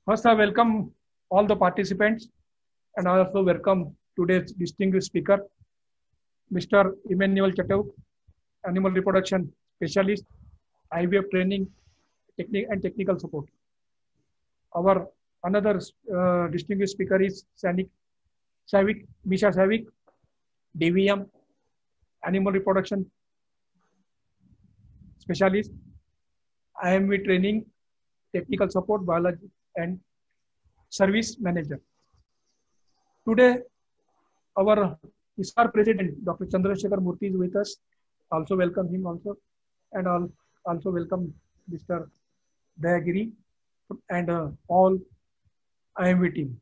First, I welcome all the participants and I also welcome today's distinguished speaker, Mr. Emmanuel Chateau, Animal Reproduction Specialist, IVF Training and Technical Support. Our another distinguished speaker is Misha Savik, DVM, Animal Reproduction Specialist, IMV Training, Technical Support, Biology and Service Manager. Today, our ISSAR President, Dr. Chandrasekhar Murthy is with us. Also welcome him also. And I'll also welcome Mr. Dayagiri and all IMV team.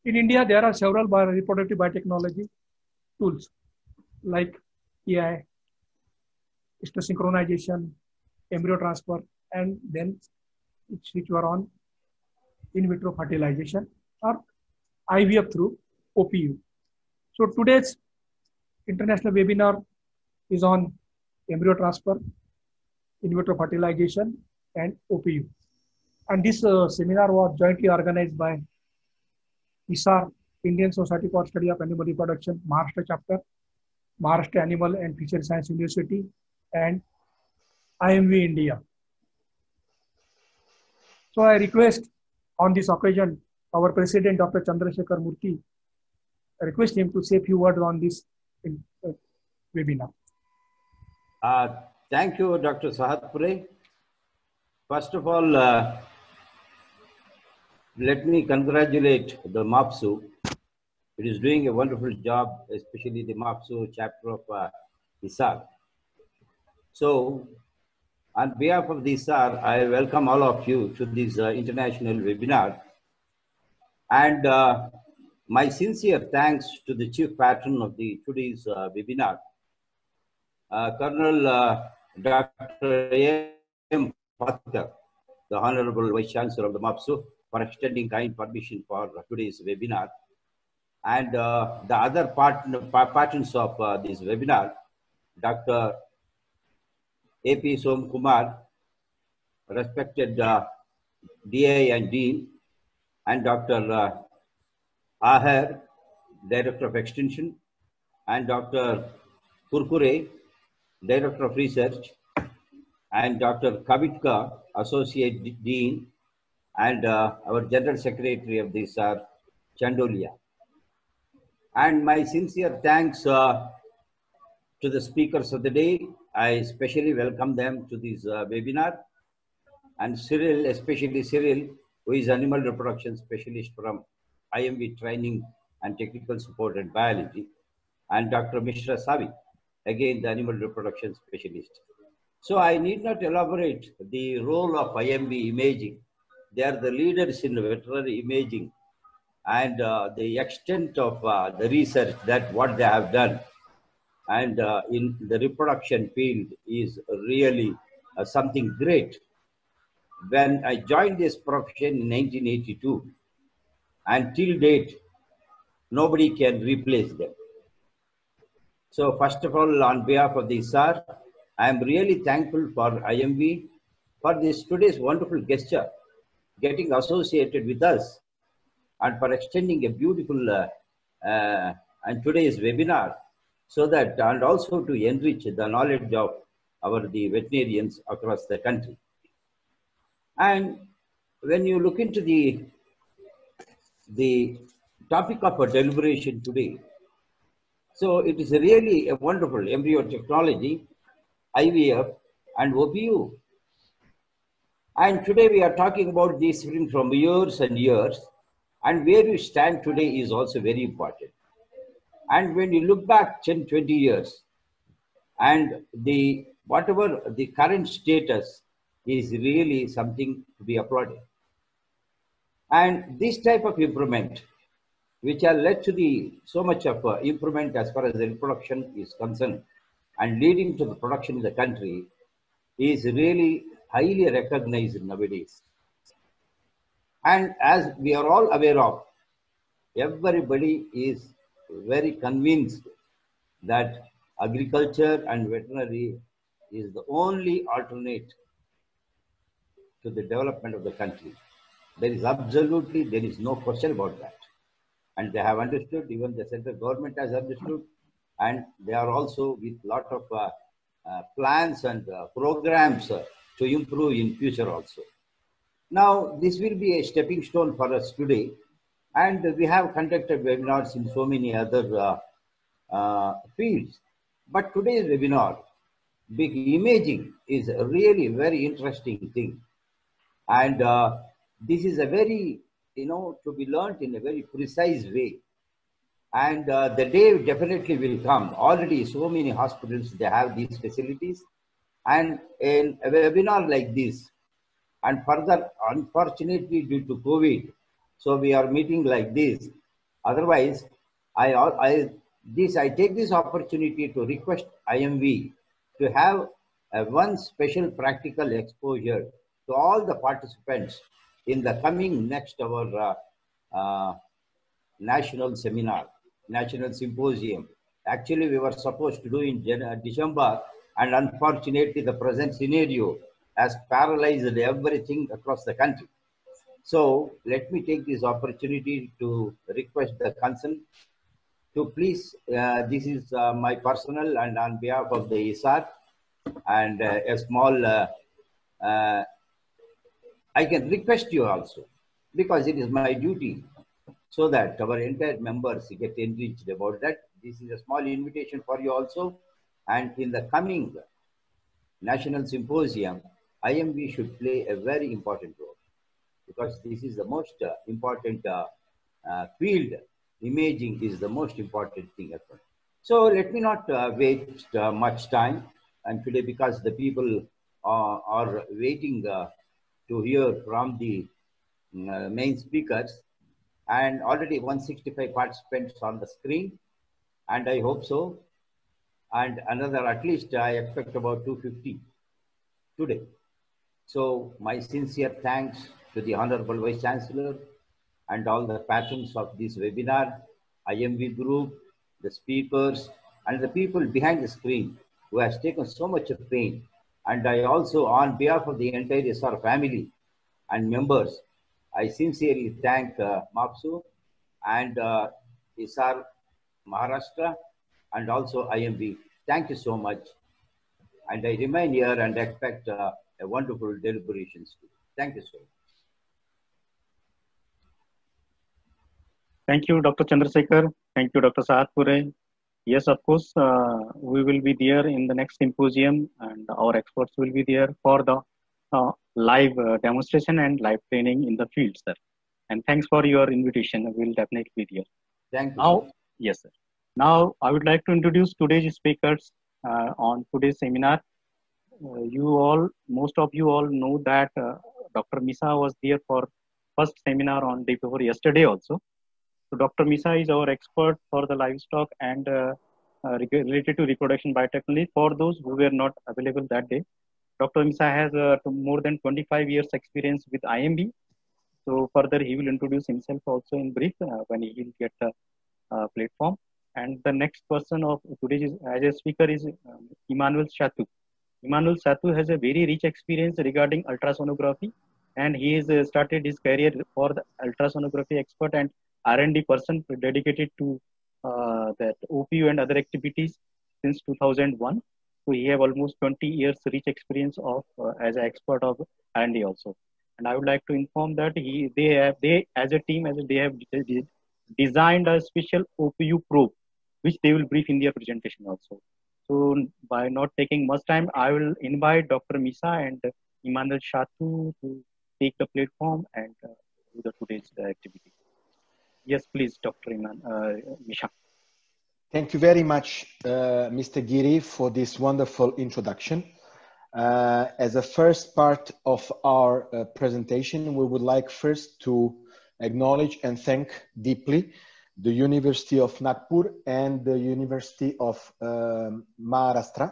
In India, there are several reproductive biotechnology tools like AI, synchronization, embryo transfer, and then which were on in vitro fertilization or IVF through OPU. So today's international webinar is on embryo transfer, in vitro fertilization, and OPU. And this seminar was jointly organized by ISSAR, Indian Society for Study of Animal Reproduction, Maharashtra Chapter, Maharashtra Animal and Fishery Science University, and IMV India. So I request on this occasion, our President, Dr. Chandrasekhar Murthy, I request him to say a few words on this webinar. Thank you, Dr. Sahatpure. First of all, let me congratulate the MAFSU. It is doing a wonderful job, especially the MAFSU chapter of ISSAR. So, on behalf of the ISSAR, I welcome all of you to this international webinar. And my sincere thanks to the chief patron of today's webinar, Colonel Dr. A.M. Pathak, the Honorable Vice Chancellor of the MAFSU, for extending kind permission for today's webinar. And the other patrons of this webinar, Dr. A.P. Som Kumar, respected DA and Dean, and Dr. Aher, Director of Extension, and Dr. Kurkure, Director of Research, and Dr. Kavitka, Associate Dean, and our General Secretary of the ISSAR, Chandolia. And my sincere thanks to the speakers of the day. I especially welcome them to this webinar. And Cyril, especially Cyril, who is Animal Reproduction Specialist from IMV Training and Technical Support and Biology. And Dr. Mishra Savi, again the Animal Reproduction Specialist. So I need not elaborate the role of IMV imaging. They are the leaders in veterinary imaging, and the extent of the research that what they have done and in the reproduction field is really something great. When I joined this profession in 1982, and till date, nobody can replace them. So first of all, on behalf of the ISSAR, I am really thankful for IMV for this today's wonderful gesture, getting associated with us, and for extending a beautiful and today's webinar, so that and also to enrich the knowledge of the veterinarians across the country. And when you look into the topic of our deliberation today, so it is really a wonderful embryo technology, IVF and OPU. And today we are talking about this from years and years, and where you stand today is also very important. And when you look back 10, 20 years, and whatever the current status is really something to be applauded. And this type of improvement, which has led to so much of improvement as far as the reproduction is concerned, and leading to the production in the country, is really highly recognized nowadays. And as we are all aware of, everybody is very convinced that agriculture and veterinary is the only alternate to the development of the country. There is no question about that. And they have understood, even the central government has understood, and they are also with lot of plans and programs to improve in future also. Now, this will be a stepping stone for us today, and we have conducted webinars in so many other fields. But today's webinar, big imaging, is a really very interesting thing. And this is a very, to be learned in a very precise way. And the day definitely will come. Already so many hospitals, they have these facilities. And in a webinar like this, and further, unfortunately, due to COVID, so we are meeting like this. Otherwise, I take this opportunity to request IMV to have one special practical exposure to all the participants in the coming next our national seminar, national symposium. Actually, we were supposed to do in December, and unfortunately, the present scenario has paralyzed everything across the country. So let me take this opportunity to request the concern to please, this is my personal and on behalf of the ISSAR, and a small, I can request you also, because it is my duty, so that our entire members get enriched about that. This is a small invitation for you also. And in the coming national symposium, IMV should play a very important role, because this is the most important field. Imaging is the most important thing. So let me not waste much time. And today, because the people are waiting to hear from the main speakers, and already 165 participants on the screen, and I hope so. And another, at least I expect about 250 today. So my sincere thanks to the Honorable Vice Chancellor and all the patrons of this webinar, IMV group, the speakers, and the people behind the screen who has taken so much of pain. And I also, on behalf of the entire ISSAR family and members, I sincerely thank MAFSU and ISSAR Maharashtra and also IMV. Thank you so much. And I remain here and expect a wonderful deliberations. Thank you so much. Thank you, Dr. Chandrasekhar. Thank you, Dr. Sahatpure. Yes, of course, we will be there in the next symposium, and our experts will be there for the live demonstration and live training in the field, sir. And thanks for your invitation. We'll definitely be there. Thank you. Now, yes, sir. Now, I would like to introduce today's speakers on today's seminar. Most of you all know that Dr. Misa was there for first seminar on day before yesterday also. So Dr. Misa is our expert for the livestock and related to reproduction biotechnology. For those who were not available that day, Dr. Misa has more than 25 years experience with IMV. So further, he will introduce himself also in brief when he will get the platform. And the next person of today's as a speaker is Emmanuel Chatu. Emmanuel Chatu has a very rich experience regarding ultrasonography, and he has started his career for the ultrasonography expert and R&D person dedicated to that OPU and other activities since 2001. So he have almost 20 years rich experience of as an expert of R&D also. And I would like to inform that they as a team they have designed a special OPU probe, which they will brief in their presentation also. So by not taking much time, I will invite Dr. Misa and Emmanuel Chatu to take the platform and do the today's activity. Yes, please, Dr. Misha. Thank you very much, Mr. Giri, for this wonderful introduction. As a first part of our presentation, we would like first to acknowledge and thank deeply the University of Nagpur and the University of Maharashtra,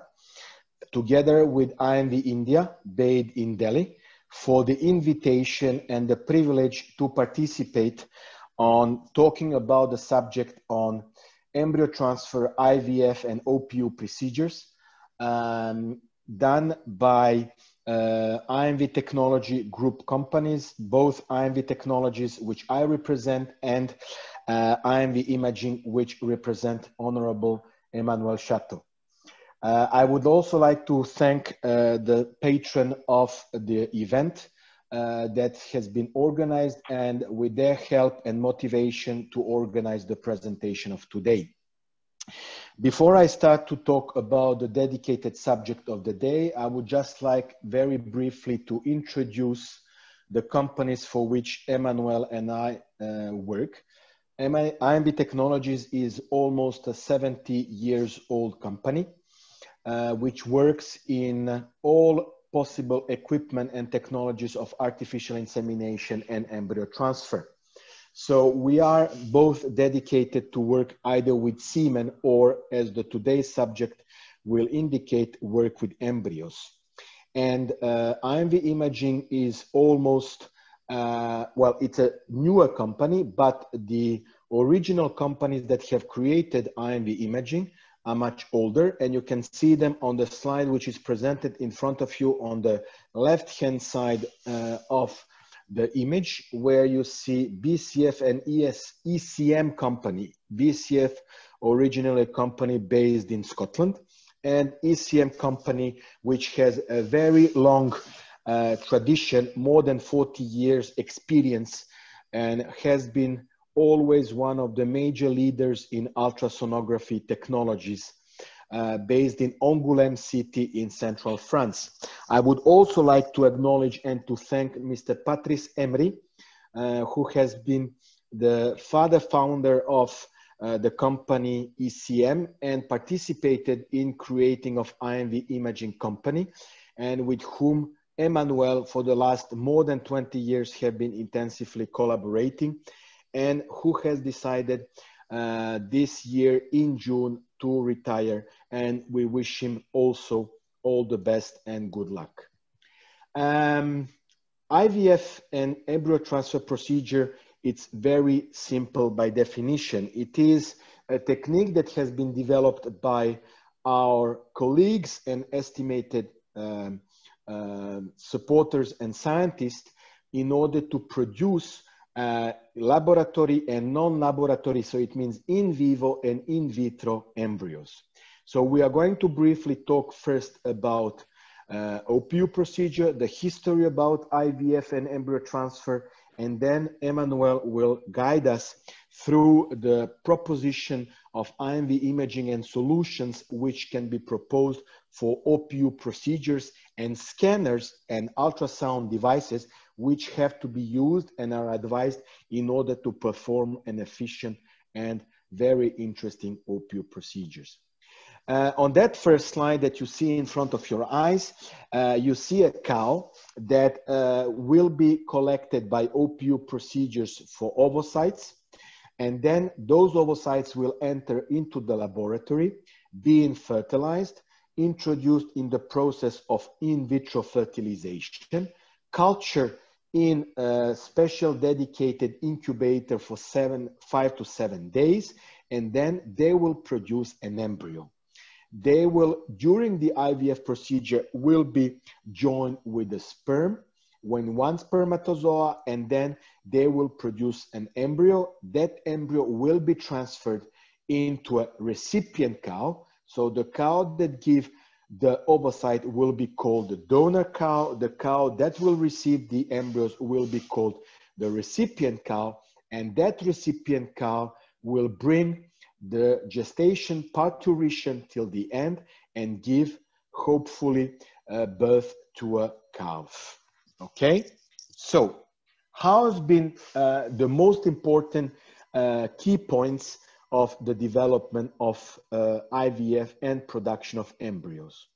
together with IMV India, based in Delhi, for the invitation and the privilege to participate on talking about the subject on embryo transfer, IVF and OPU procedures done by IMV Technology Group companies, both IMV Technologies, which I represent, and IMV Imaging, which represent Honorable Emmanuel Chateau. I would also like to thank the patron of the event that has been organized, and with their help and motivation to organize the presentation of today. Before I start to talk about the dedicated subject of the day, I would just like very briefly to introduce the companies for which Emmanuel and I work. IMV Technologies is almost a 70 years old company, which works in all possible equipment and technologies of artificial insemination and embryo transfer. So we are both dedicated to work either with semen or, as the today's subject will indicate, work with embryos. And IMV Imaging is almost, well, it's a newer company, but the original companies that have created IMV Imaging are much older, and you can see them on the slide which is presented in front of you on the left-hand side of the image, where you see BCF and ECM company. BCF, originally a company based in Scotland, and ECM company, which has a very long tradition, more than 40 years experience, and has been always one of the major leaders in ultrasonography technologies, based in Angoulême city in central France. I would also like to acknowledge and to thank Mr. Patrice Emery, who has been the founder of the company ECM and participated in creating of IMV Imaging company, and with whom Emmanuel for the last more than 20 years have been intensively collaborating, and who has decided this year in June to retire, and we wish him also all the best and good luck. IVF and embryo transfer procedure, it's very simple by definition. It is a technique that has been developed by our colleagues and estimated supporters and scientists in order to produce laboratory and non-laboratory, so it means in vivo and in vitro embryos. So we are going to briefly talk first about OPU procedure, the history about IVF and embryo transfer, and then Emmanuel will guide us through the proposition of IMV imaging and solutions which can be proposed for OPU procedures and scanners and ultrasound devices which have to be used and are advised in order to perform an efficient and very interesting OPU procedures. On that first slide that you see in front of your eyes, you see a cow that will be collected by OPU procedures for ovocytes, and then those ovocytes will enter into the laboratory, being fertilized, introduced in the process of in vitro fertilization, culture in a special dedicated incubator for 5 to 7 days, and then they will produce an embryo. They will, during the IVF procedure, will be joined with the sperm, when one spermatozoa, and then they will produce an embryo. That embryo will be transferred into a recipient cow. So the cow that gives the ovocyte will be called the donor cow. The cow that will receive the embryos will be called the recipient cow. And that recipient cow will bring the gestation parturition till the end and give, hopefully, birth to a calf. Okay, so how has been the most important key points of the development of IVF and production of embryos?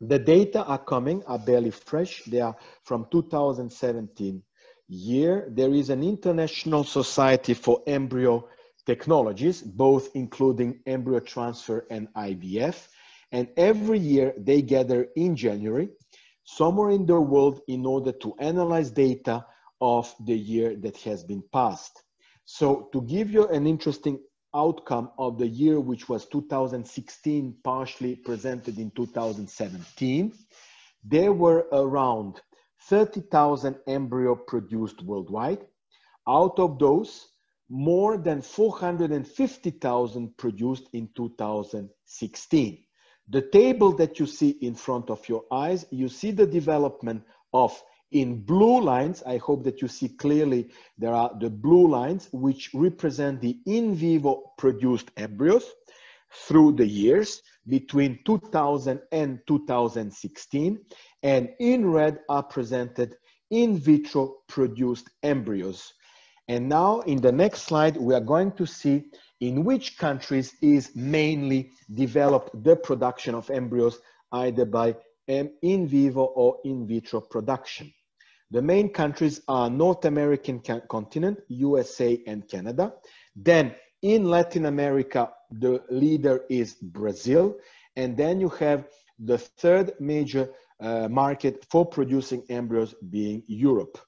The data are coming, are barely fresh. They are from 2017 year. There is an International Society for Embryo Technologies, both including embryo transfer and IVF. And every year they gather in January, somewhere in the world, in order to analyze data of the year that has been passed. So to give you an interesting outcome of the year, which was 2016, partially presented in 2017, there were around 30,000 embryo produced worldwide. Out of those, more than 450,000 produced in 2016. The table that you see in front of your eyes, you see the development of, in blue lines, I hope that you see clearly, there are the blue lines which represent the in vivo produced embryos through the years between 2000 and 2016, and in red are presented in vitro produced embryos. And now in the next slide, we are going to see in which countries is mainly developed the production of embryos, either by in vivo or in vitro production. The main countries are North American continent, USA and Canada. Then in Latin America, the leader is Brazil. And then you have the third major market for producing embryos being Europe.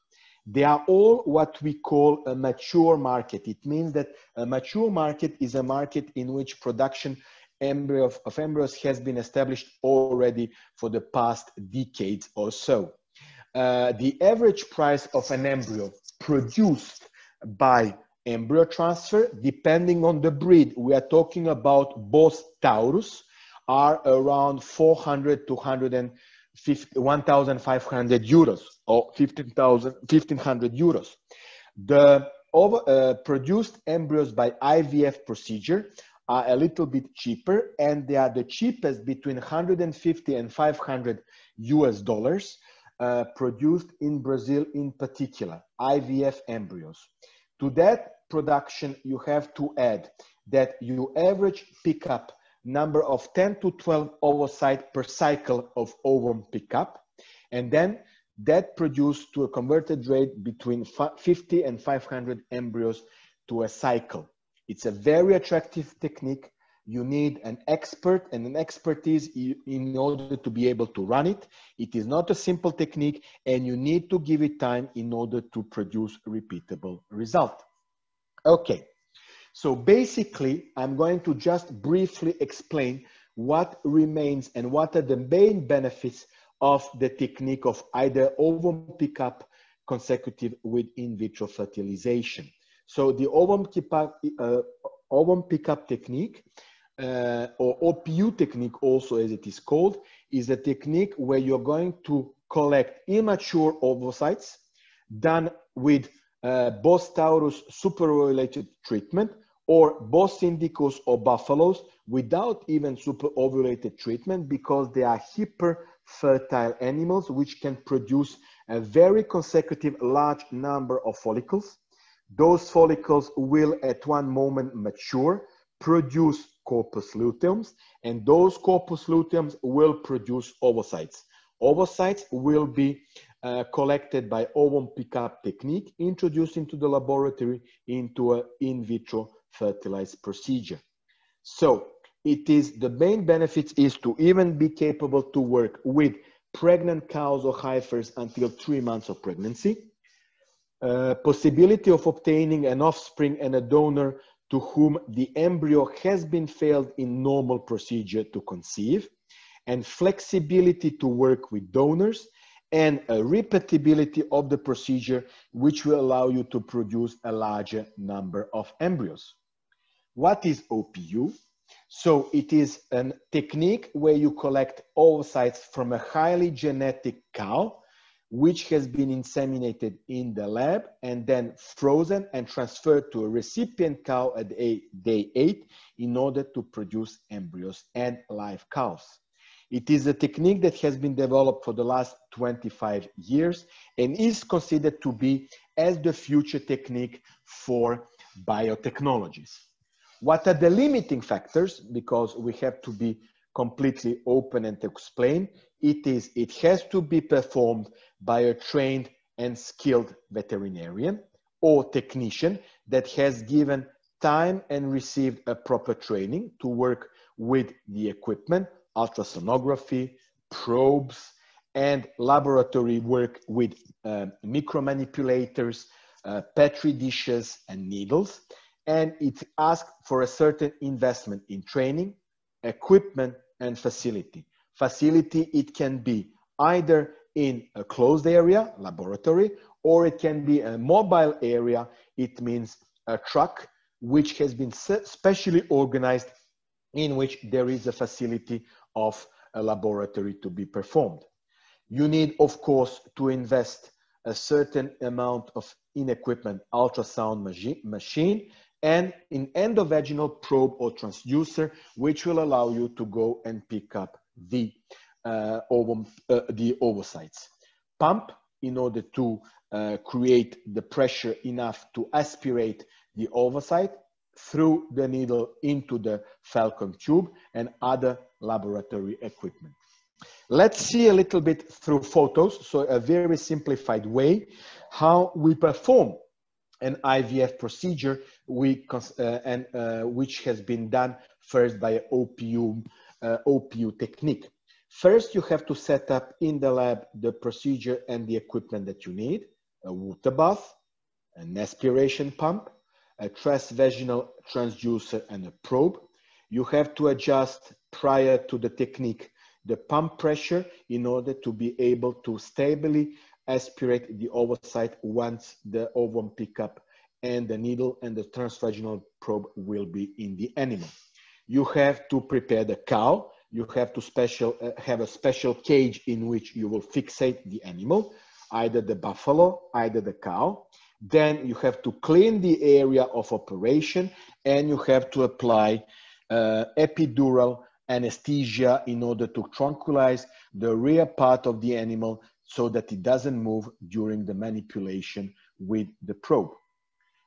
They are all what we call a mature market. It means that a mature market is a market in which production of embryos has been established already for the past decades or so. The average price of an embryo produced by embryo transfer, depending on the breed, we are talking about Bos Taurus, are around 400 to 1,500 euros or 1,500 euros. The produced embryos by IVF procedure are a little bit cheaper, and they are the cheapest between 150 and 500 US dollars, produced in Brazil in particular, IVF embryos. To that production, you have to add that you average pickup number of 10 to 12 ovocytes per cycle of ovum pickup, and then that produced to a converted rate between 50 and 500 embryos to a cycle. It's a very attractive technique. You need an expert and an expertise in order to be able to run it. It is not a simple technique, and you need to give it time in order to produce repeatable result. Okay. So basically, I'm going to just briefly explain what remains and what are the main benefits of the technique of either ovum pickup consecutive with in vitro fertilization. So the ovum pickup technique, or OPU technique also as it is called, is a technique where you're going to collect immature ovocytes done with Bos Taurus superovulated treatment, or Bos Indicus or buffaloes without even superovulated treatment, because they are hyper-fertile animals which can produce a very consecutive large number of follicles. Those follicles will at one moment mature, produce corpus luteums, and those corpus luteums will produce ovocytes. Ovocytes will be collected by ovum pickup technique, introduced into the laboratory into an in vitro fertilized procedure. So it is, the main benefits is to even be capable to work with pregnant cows or heifers until 3 months of pregnancy, possibility of obtaining an offspring and a donor to whom the embryo has been failed in normal procedure to conceive, and flexibility to work with donors, and a repeatability of the procedure which will allow you to produce a larger number of embryos. What is OPU? So it is a technique where you collect oocytes from a highly genetic cow, which has been inseminated in the lab and then frozen and transferred to a recipient cow at day 8 in order to produce embryos and live cows. It is a technique that has been developed for the last 25 years and is considered to be as the future technique for biotechnologies. What are the limiting factors? Because we have to be completely open and to explain. It has to be performed by a trained and skilled veterinarian or technician that has given time and received a proper training to work with the equipment, ultrasonography, probes, and laboratory work with micromanipulators, petri dishes, and needles. And it asks for a certain investment in training, equipment, and facility. Facility, it can be either in a closed area, laboratory, or it can be a mobile area. It means a truck which has been specially organized, in which there is a facility of a laboratory to be performed. You need, of course, to invest a certain amount in equipment, ultrasound machine, and in endovaginal probe or transducer, which will allow you to go and pick up the ovocytes. Pump, in order to create the pressure enough to aspirate the ovocyte through the needle into the falcon tube, and other laboratory equipment. Let's see a little bit through photos, so a very simplified way how we perform an IVF procedure which has been done first by OPU technique. First, you have to set up in the lab the procedure and the equipment that you need: a water bath, an aspiration pump, a transvaginal transducer, and a probe. You have to adjust prior to the technique the pump pressure in order to be able to stably aspirate the ovocyte once the ovum pickup and the needle and the transvaginal probe will be in the animal. You have to prepare the cow. You have to have a special cage in which you will fixate the animal, either the buffalo, either the cow. Then you have to clean the area of operation, and you have to apply epidural anesthesia in order to tranquilize the rear part of the animal so that it doesn't move during the manipulation with the probe.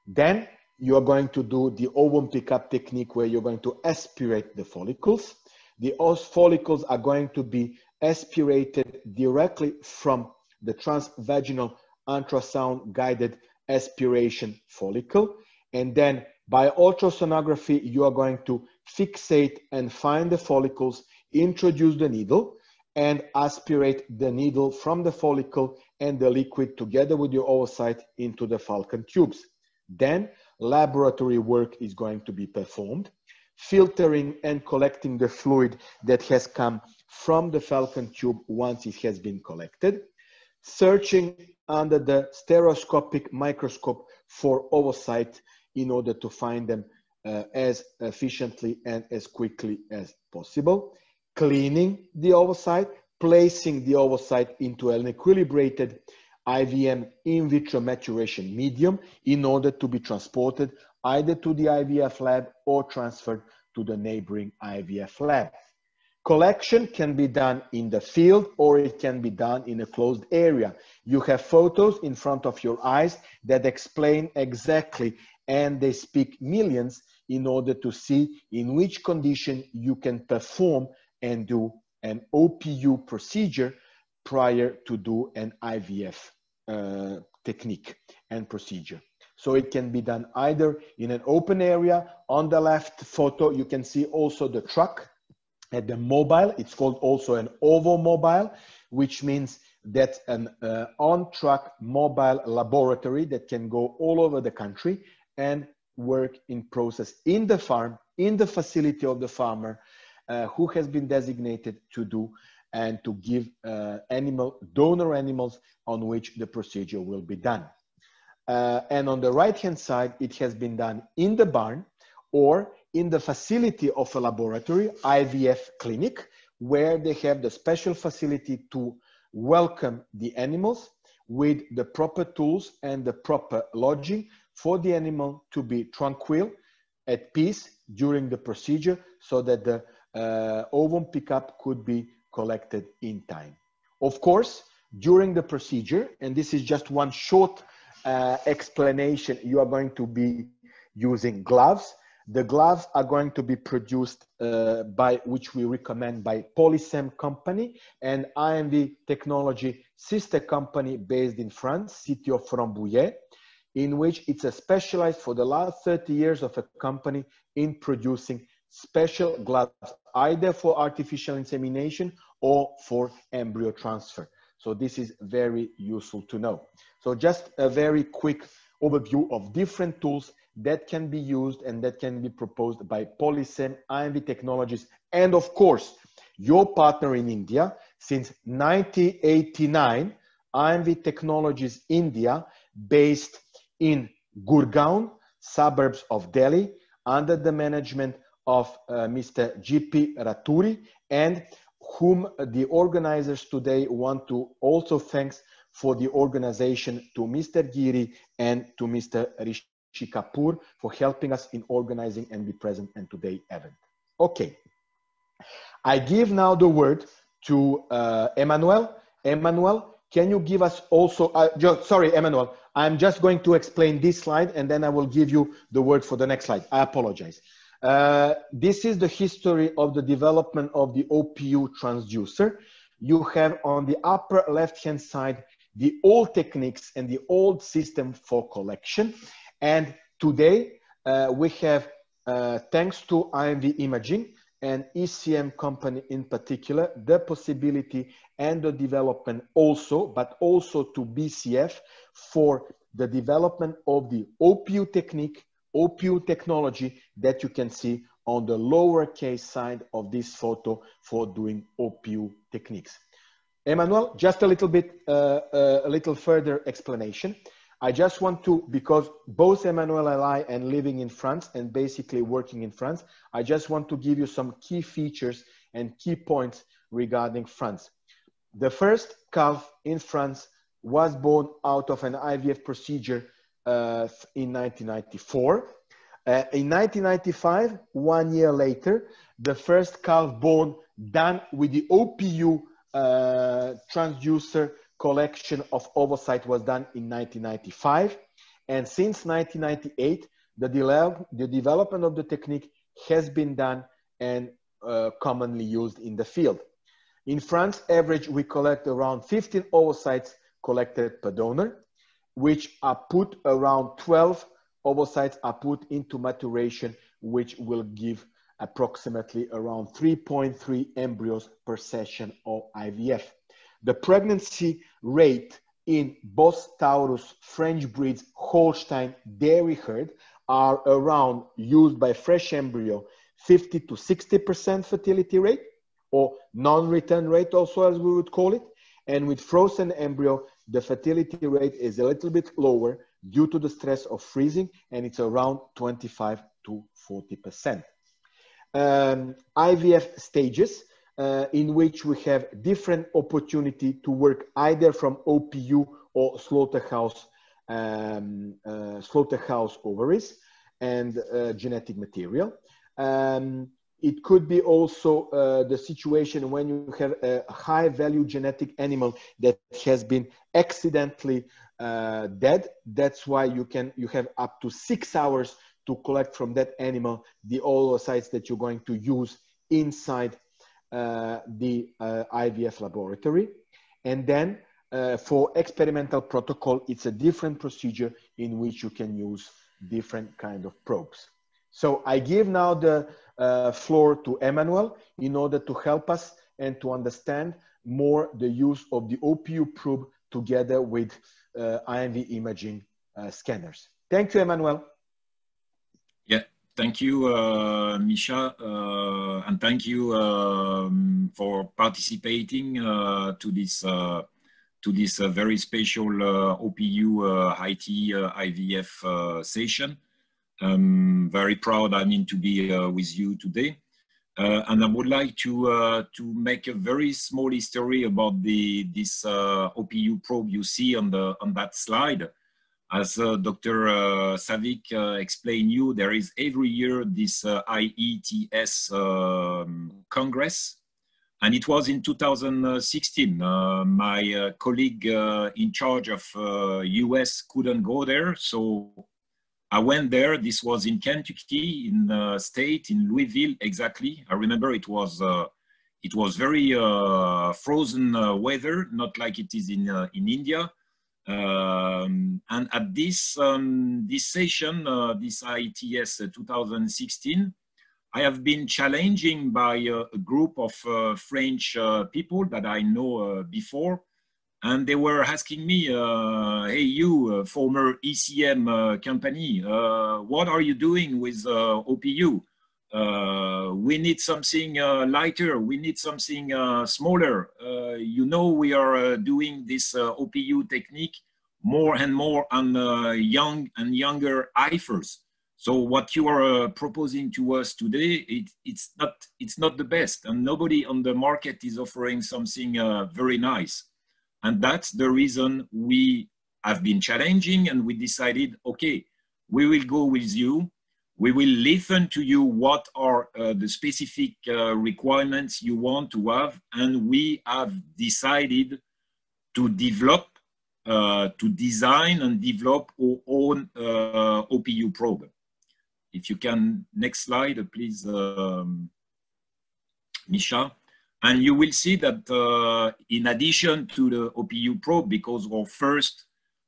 Then you are going to do the ovum pickup technique, where you're going to aspirate the follicles. The follicles are going to be aspirated directly from the transvaginal ultrasound guided aspiration follicle. And then by ultrasonography, you are going to fixate and find the follicles, introduce the needle, and aspirate the needle from the follicle and the liquid together with your oocyte into the falcon tubes. Then laboratory work is going to be performed, filtering and collecting the fluid that has come from the falcon tube once it has been collected, searching under the stereoscopic microscope for oocytes in order to find them as efficiently and as quickly as possible, cleaning the oocyte, placing the oocyte into an equilibrated IVM in vitro maturation medium in order to be transported either to the IVF lab or transferred to the neighboring IVF lab. Collection can be done in the field, or it can be done in a closed area. You have photos in front of your eyes that explain exactly, and they speak millions in order to see in which condition you can perform and do an OPU procedure prior to do an IVF technique and procedure. So it can be done either in an open area. On the left photo, you can see also the truck at the mobile. It's called also an ovo-mobile, which means that's an on-truck mobile laboratory that can go all over the country and work in process in the farm, in the facility of the farmer who has been designated to do and to give donor animals on which the procedure will be done. And on the right-hand side, it has been done in the barn or in the facility of a laboratory, IVF clinic, where they have the special facility to welcome the animals with the proper tools and the proper lodging for the animal to be tranquil, at peace during the procedure, so that the ovum pickup could be collected in time. Of course, during the procedure, and this is just one short explanation, you are going to be using gloves. The gloves are going to be produced which we recommend by Polysem company and IMV technology sister company based in France, city of Rambouillet, in which it's a specialized for the last 30 years of a company in producing special gloves, either for artificial insemination or for embryo transfer. So this is very useful to know. So just a very quick overview of different tools that can be used and that can be proposed by Polysem, IMV Technologies, and of course, your partner in India, Since 1989, IMV Technologies India, based in Gurgaon, suburbs of Delhi, under the management of Mr. G.P. Raturi, and whom the organizers today want to also thank for the organization to Mr. Giri and to Mr. Rishi Kapoor for helping us in organizing and be present in today's event. Okay, I give now the word to Emmanuel. Emmanuel, can you give us also, sorry, Emmanuel, I'm just going to explain this slide and then I will give you the word for the next slide. I apologize. This is the history of the development of the OPU transducer. You have on the upper left-hand side the old techniques and the old system for collection. And today we have, thanks to IMV Imaging and ECM company in particular, the possibility and the development also, but also to BCF for the development of the OPU technique, OPU technology that you can see on the lowercase side of this photo for doing OPU techniques. Emmanuel, just a little bit, a little further explanation. I just want to, because both Emmanuel and I are living in France and basically working in France, I just want to give you some key features and key points regarding France. The first calf in France was born out of an IVF procedure in 1994. In 1995, 1 year later, the first calf born done with the OPU transducer collection of ovocyte was done in 1995. And since 1998, the development of the technique has been done and commonly used in the field. In France, average, we collect around 15 ovocytes collected per donor, which are put around 12 ovocytes are put into maturation, which will give approximately around 3.3 embryos per session of IVF. The pregnancy rate in Bos Taurus French breeds Holstein dairy herd are around, used by fresh embryo, 50 to 60% fertility rate, or non-return rate also, as we would call it. And with frozen embryo, the fertility rate is a little bit lower due to the stress of freezing, and it's around 25 to 40%. IVF stages, in which we have different opportunity to work either from OPU or slaughterhouse ovaries and genetic material. It could be also the situation when you have a high value genetic animal that has been accidentally dead. That's why you have up to 6 hours to collect from that animal the oocytes that you're going to use inside the IVF laboratory. And then for experimental protocol, it's a different procedure in which you can use different kind of probes. So I give now the floor to Emmanuel in order to help us and to understand more the use of the OPU probe together with IMV imaging scanners. Thank you, Emmanuel. Yeah, thank you, Misha, and thank you for participating to this very special OPU IT IVF session. I'm very proud, to be with you today. And I would like to make a very small history about this OPU probe you see on that slide. As Dr. Savik explained you, there is every year this IETS Congress, and it was in 2016. My colleague in charge of US couldn't go there, so I went there. This was in Kentucky, in the state, in Louisville, exactly. I remember it was very frozen weather, not like it is in India. And at this session, this IETS 2016, I have been challenging by a group of French people that I know before. And they were asking me, hey, you, former ECM company, what are you doing with OPU? We need something lighter. We need something smaller. You know, we are doing this OPU technique more and more on young and younger IFers. So what you are proposing to us today, it's not the best, and nobody on the market is offering something very nice. And that's the reason we have been challenging, and we decided, okay, we will go with you. We will listen to you what are the specific requirements you want to have, and we have decided to develop, to design and develop our own OPU probe. If you can, next slide, please, Misha. And you will see that in addition to the OPU probe, because our first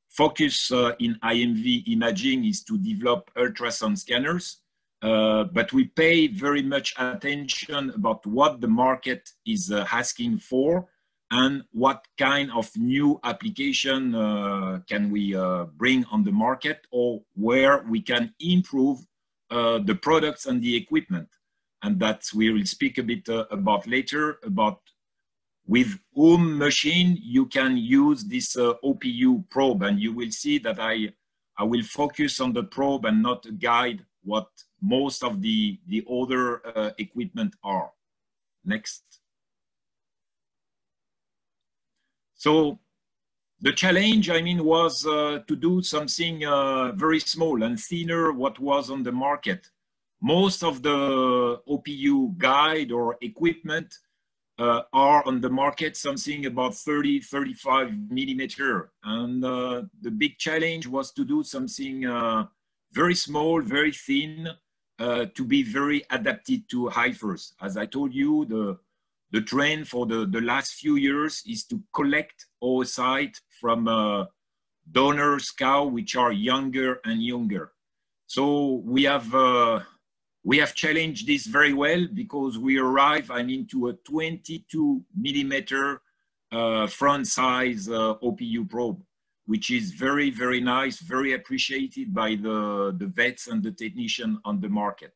focus in IMV imaging is to develop ultrasound scanners, but we pay very much attention about what the market is asking for and what kind of new application can we bring on the market, or where we can improve the products and the equipment. And that we will speak a bit about later, about with whom machine you can use this OPU probe. And you will see that I will focus on the probe and not guide what most of the other equipment are. Next. So the challenge, I mean, was to do something very small and thinner what was on the market. Most of the OPU guide or equipment are on the market something about 30, 35 millimeter. And the big challenge was to do something very small, very thin, to be very adapted to HIFers. As I told you, the trend for the last few years is to collect oocyte from donors cow, which are younger and younger. So we have challenged this very well, because we arrive, I mean, to a 22 millimeter front size OPU probe, which is very, very nice, very appreciated by the vets and the technician on the market.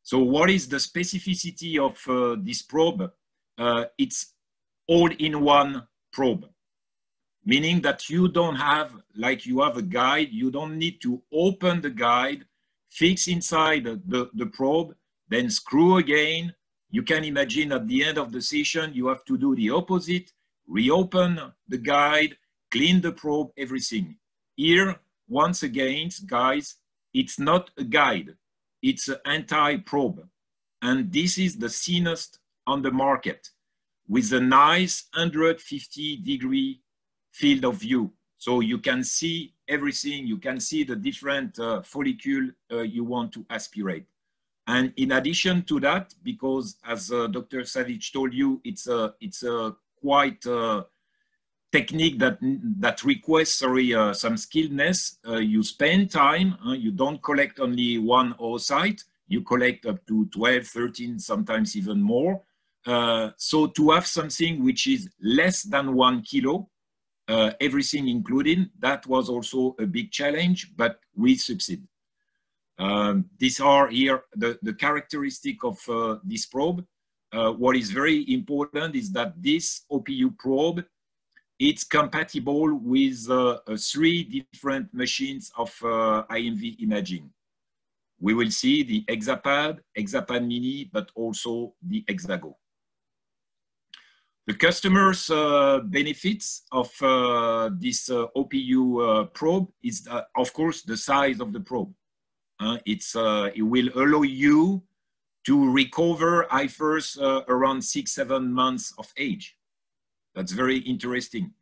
So what is the specificity of this probe? It's all-in-one probe, meaning that you don't have, like you have a guide, you don't need to open the guide, fix inside the probe, then screw again. You can imagine at the end of the session, you have to do the opposite, reopen the guide, clean the probe, everything. Here, once again, guys, it's not a guide, it's an anti-probe. And this is the thinnest on the market, with a nice 150-degree field of view. So you can see everything, you can see the different follicle you want to aspirate. And in addition to that, because as Dr. Savage told you, it's a quite technique that requests, some skilledness. You spend time, you don't collect only one oocyte, you collect up to 12, 13, sometimes even more. So to have something which is less than 1 kilo, everything included, that was also a big challenge, but we succeed. These are here the characteristic of this probe. What is very important is that this OPU probe, it's compatible with 3 different machines of IMV imaging. We will see the Hexapad, Hexapad Mini, but also the Hexago. The customers' benefits of this OPU probe is, of course, the size of the probe. It will allow you to recover HIFers around 6-7 months of age. That's very interesting.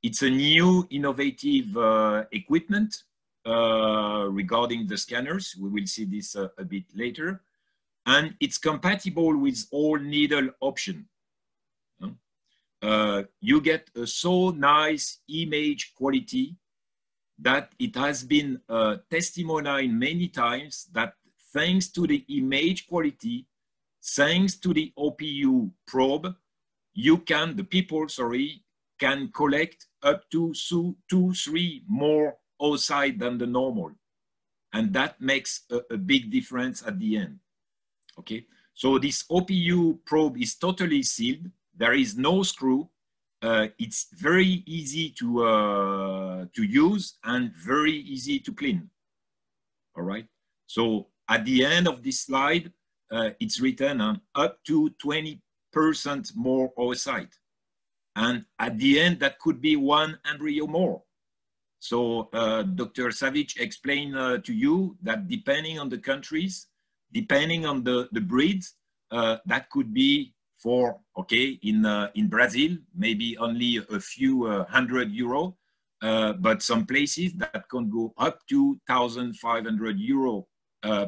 It's a new innovative equipment regarding the scanners. We will see this a bit later. And it's compatible with all needle option. You get a so nice image quality that it has been testimonied many times that thanks to the image quality, thanks to the OPU probe, the people can collect up to 2-3 more oocyte than the normal. And that makes a big difference at the end. Okay, so this OPU probe is totally sealed. There is no screw. It's very easy to use and very easy to clean. All right. So at the end of this slide, it's written up to 20% more oocyte. And at the end, that could be one embryo more. So Dr. Savic explained to you that depending on the countries, depending on the breeds, that could be for, okay, in Brazil, maybe only a few €100, but some places that can go up to €1,500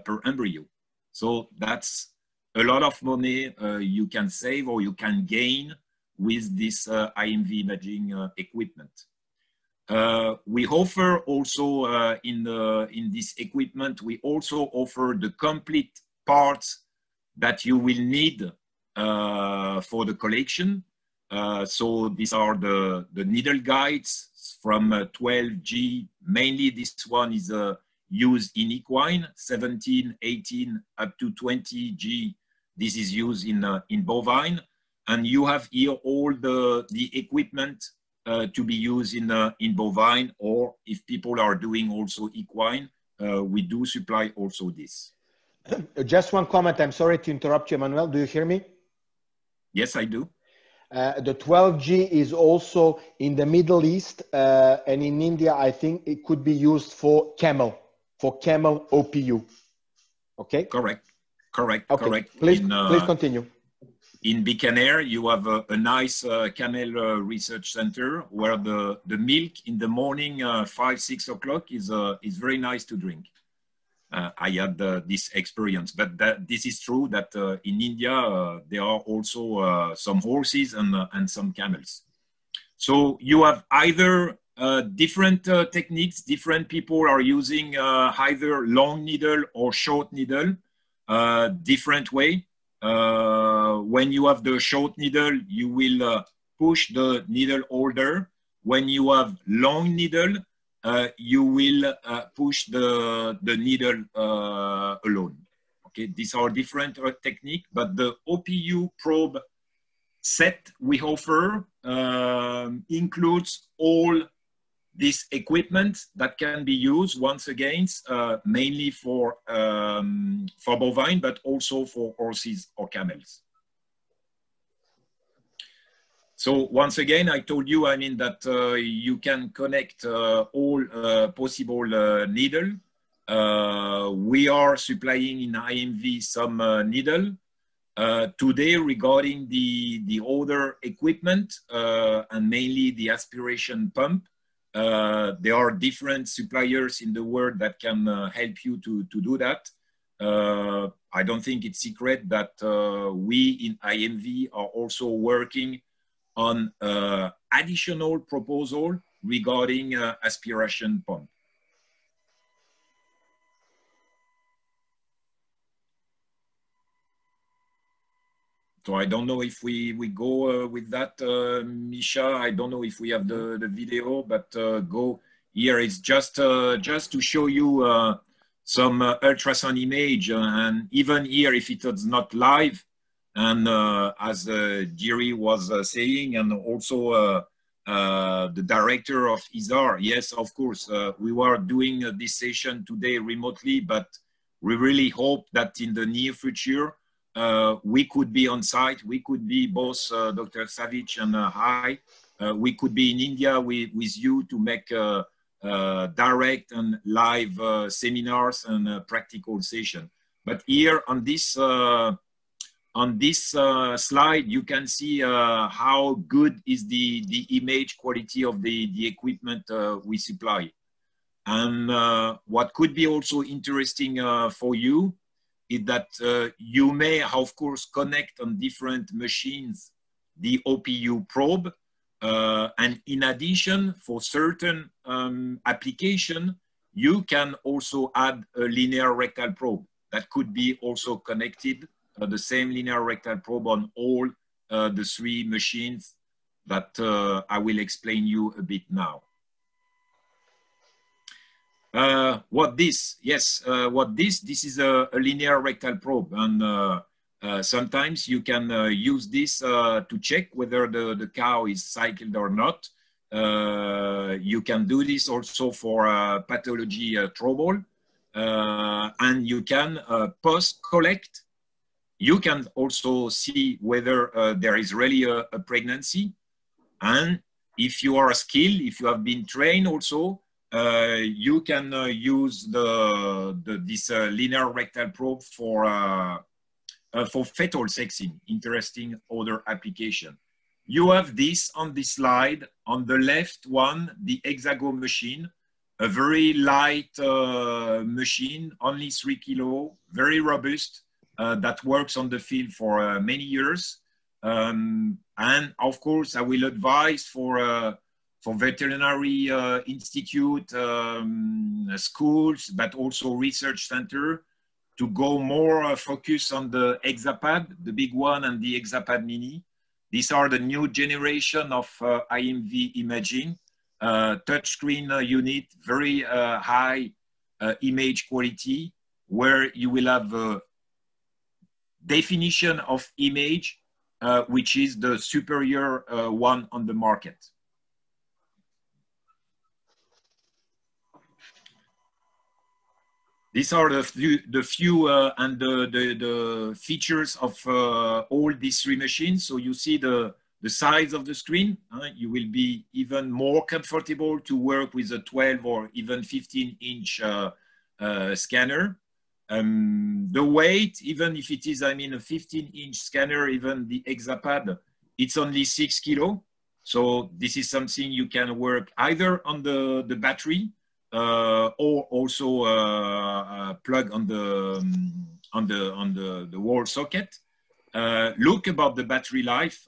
per embryo. So that's a lot of money you can save or you can gain with this IMV imaging equipment. We offer also in this equipment, we also offer the complete parts that you will need for the collection. So these are the needle guides from 12G. Mainly this one is used in equine, 17, 18, up to 20G. This is used in bovine. And you have here all the equipment to be used in bovine, or if people are doing also equine, we do supply also this. Just one comment. I'm sorry to interrupt you, Emmanuel. Do you hear me? Yes, I do. The 12G is also in the Middle East and in India. I think it could be used for camel OPU. Okay. Correct. Correct. Okay. Correct. Please continue. In Bikaner, you have a nice camel research center where the milk in the morning, 5, 6 o'clock is very nice to drink. I had this experience, but this is true that in India, there are also some horses and some camels. So you have either different techniques, different people are using either long needle or short needle, different way. When you have the short needle, you will push the needle holder. When you have long needle, you will push the needle alone. Okay, these are different techniques, but the OPU probe set we offer includes all this equipment that can be used once again, mainly for bovine, but also for horses or camels. So once again, I told you, I mean, that you can connect all possible needle. We are supplying in IMV some needle. Today, regarding the other equipment and mainly the aspiration pump, there are different suppliers in the world that can help you to do that. I don't think it's secret that we in IMV are also working on additional proposal regarding aspiration pump. So I don't know if we go with that, Misha. I don't know if we have the video, but go here. It's just to show you some ultrasound image, and even here, if it is not live, and as Jerry was saying, and also the director of ISSAR, yes, of course, we were doing this session today remotely, but we really hope that in the near future, we could be on site. We could be both Dr. Savic and I. We could be in India with you to make direct and live seminars and practical session. But here on this slide, you can see how good is the image quality of the equipment we supply. And what could be also interesting for you is that you may, of course, connect on different machines the OPU probe. And in addition, for certain application, you can also add a linear rectal probe that could be also connected, the same linear rectal probe on all the 3 machines that I will explain you a bit now. What this? Yes, what this? This is a linear rectal probe, and sometimes you can use this to check whether the cow is cycled or not. You can do this also for pathology trouble, and you can post-collect. You can also see whether there is really a pregnancy, and if you are skilled, if you have been trained also, you can use this linear rectal probe for fetal sexing, interesting other application. You have this on this slide. On the left one, the Hexago machine, a very light machine, only 3 kilo, very robust, that works on the field for many years. And of course, I will advise for veterinary institute, schools, but also research center, to go more focus on the Hexapad, the big one, and the Hexapad Mini. These are the new generation of IMV imaging, touchscreen unit, very high image quality, where you will have a definition of image, which is the superior one on the market. These are the few and the features of all these 3 machines. So you see the size of the screen. You will be even more comfortable to work with a 12 or even 15-inch scanner. The weight, even if it is, I mean, a 15-inch scanner, even the Hexapad, it's only 6 kilo. So this is something you can work either on the battery, or also plug on the wall socket. Look about the battery life.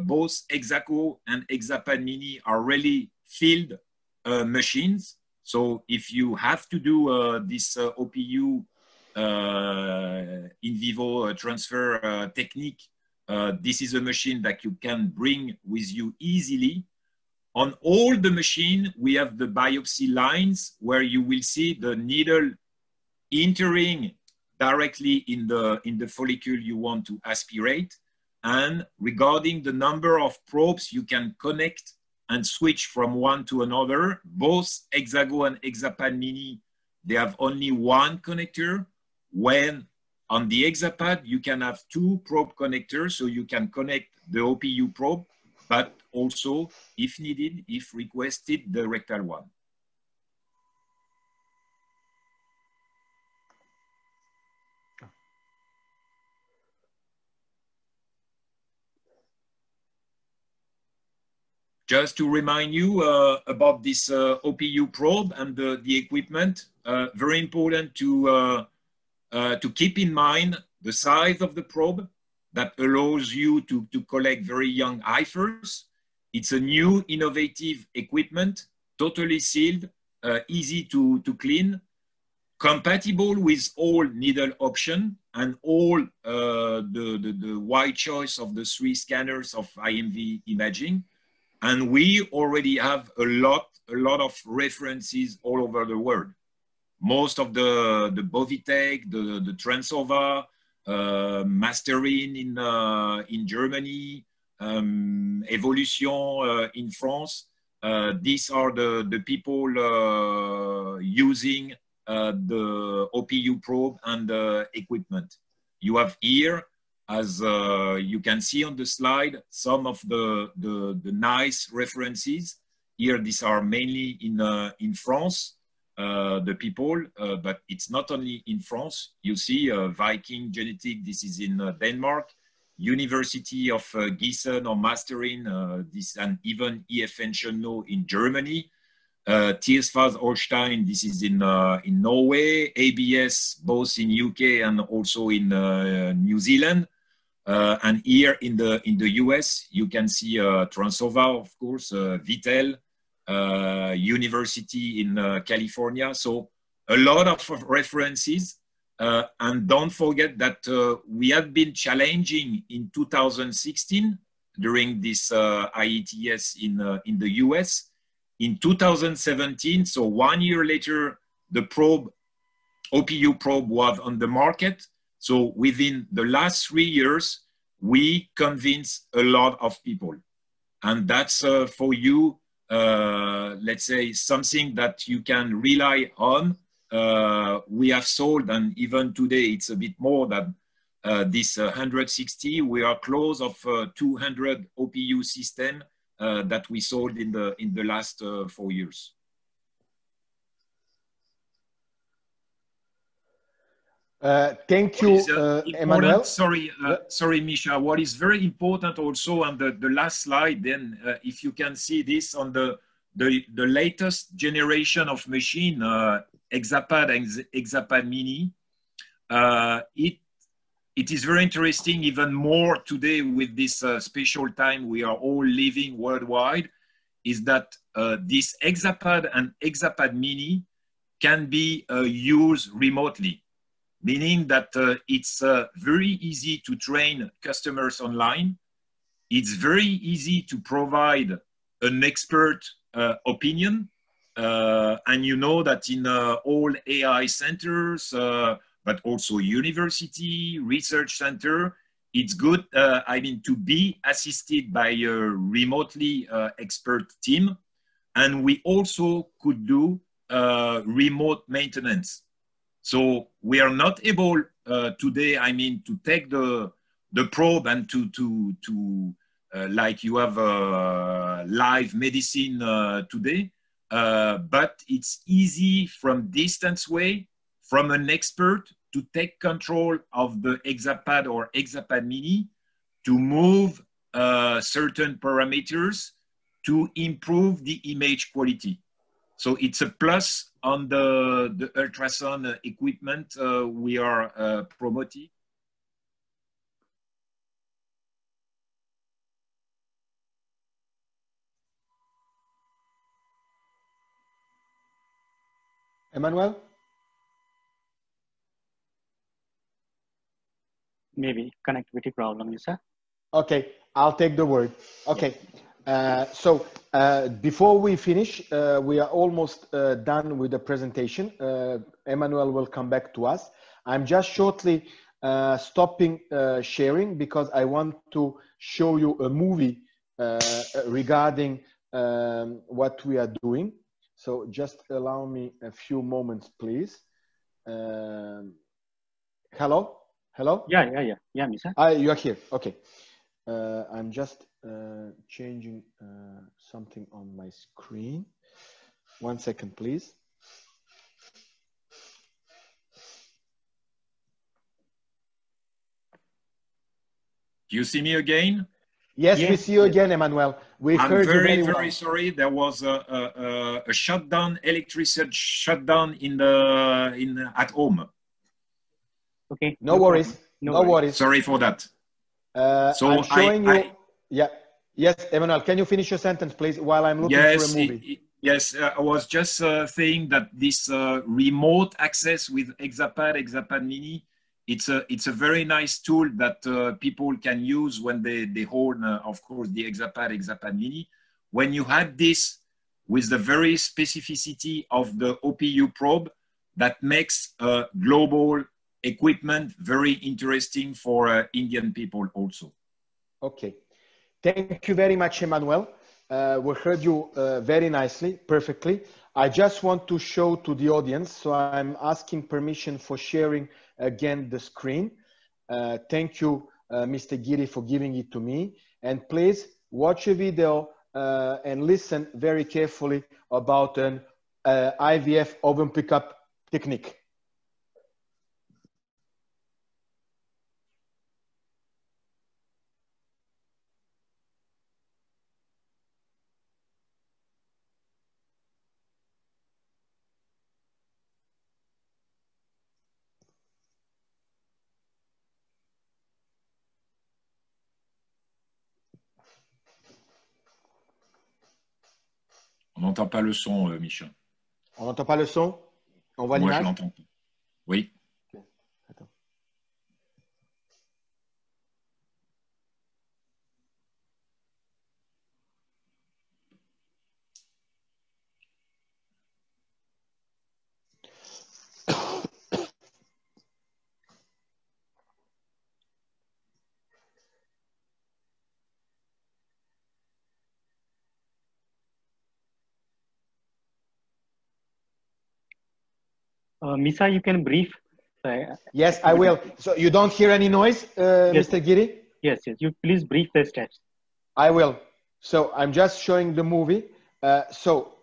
Both Hexaco and Hexapad Mini are really field machines. So if you have to do this OPU in vivo transfer technique, this is a machine that you can bring with you easily. On all the machine, we have the biopsy lines where you will see the needle entering directly in the follicle you want to aspirate. And regarding the number of probes you can connect and switch from one to another, both Hexago and Hexapad Mini, they have only one connector. When on the Hexapad, you can have 2 probe connectors, so you can connect the OPU probe, but also, if needed, if requested, the rectal one. Just to remind you about this OPU probe and the equipment, very important to keep in mind the size of the probe that allows you to collect very young heifers. It's a new innovative equipment, totally sealed, easy to clean, compatible with all needle option and all the wide choice of the 3 scanners of IMV imaging. And we already have a lot of references all over the world. Most of the Bovitech, the Transova, Masterin in Germany, Evolution in France. These are the people using the OPU probe and equipment. You have here, as you can see on the slide, some of the nice references. Here, these are mainly in France. The people, but it's not only in France. You see Viking Genetic, this is in Denmark, University of Gießen or Masterin, this, and even EFN Schönau in Germany, TSFAS Holstein, this is in Norway, ABS both in UK and also in New Zealand, and here in the US you can see Transova, of course, Vitel, University in California. So a lot of references. And don't forget that we have been challenging in 2016 during this IETS in the US. In 2017, so 1 year later, the probe, OPU probe was on the market. So within the last 3 years, we convinced a lot of people. And that's for you, let's say, something that you can rely on. We have sold, and even today it's a bit more than this 160. We are close of 200 OPU system that we sold in the last 4 years. Thank you, Emmanuel. Sorry, Misha. What is very important also on the last slide, then, if you can see this on the latest generation of machine, Exapad and Exapad Mini, it is very interesting, even more today with this special time we are all living worldwide, is that this Exapad and Exapad Mini can be used remotely. Meaning that it's very easy to train customers online. It's very easy to provide an expert opinion. And you know that in all AI centers, but also university, research center, it's good, to be assisted by a remotely expert team. And we also could do remote maintenance. So we are not able today, to take the probe and to like you have live medicine today, but it's easy from distance way, from an expert, to take control of the Exapad or Exapad Mini, to move certain parameters to improve the image quality. So it's a plus on the ultrasound equipment we are promoting. Emmanuel? Maybe connectivity problem, sir. Okay, I'll take the word. Okay. So before we finish, we are almost done with the presentation. Emmanuel will come back to us. I'm just shortly stopping sharing because I want to show you a movie regarding what we are doing. So just allow me a few moments, please. Hello? Hello? Yeah, Misa. You are here. Okay. I'm just changing something on my screen. 1 second, please. Do you see me again? Yes, we see you again, Emmanuel. I'm very sorry. There was a shutdown, electricity shutdown at home. Okay. No worries. No worries. Sorry for that. So I'm showing you. Yeah. Yes, Emmanuel, can you finish your sentence, please, while I'm looking for a movie? Yes, I was just saying that this remote access with Exapad, Exapad Mini, it's a very nice tool that people can use when they hold, of course, the Exapad, Exapad Mini. When you had this with the very specificity of the OPU probe, that makes global equipment very interesting for Indian people also. Okay. Thank you very much, Emmanuel. We heard you very nicely, perfectly. I just want to show to the audience, so I'm asking permission for sharing again the screen. Thank you, Mr. Giri, for giving it to me. And please watch a video and listen very carefully about an IVF ovum pickup technique. On n'entend pas le son, Micha. On n'entend pas le son? On voit l'image? Moi, je l'entends pas. Oui. Okay. Attends. Misa, you can brief. Yes, I will. So you don't hear any noise, Yes. Mr. Giri? Yes, yes. You please brief the steps. I will. So I'm just showing the movie. So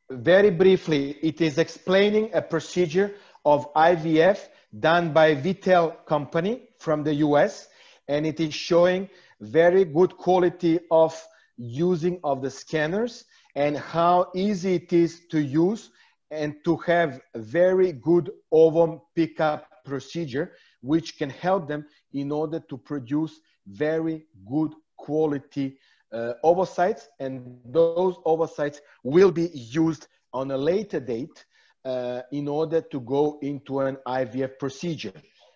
very briefly, it is explaining a procedure of IVF done by Vitel company from the US, and it is showing very good quality of using of the scanners and how easy it is to use and to have very good ovum pickup procedure, which can help them in order to produce very good quality ovocytes, and those ovocytes will be used on a later date in order to go into an IVF procedure.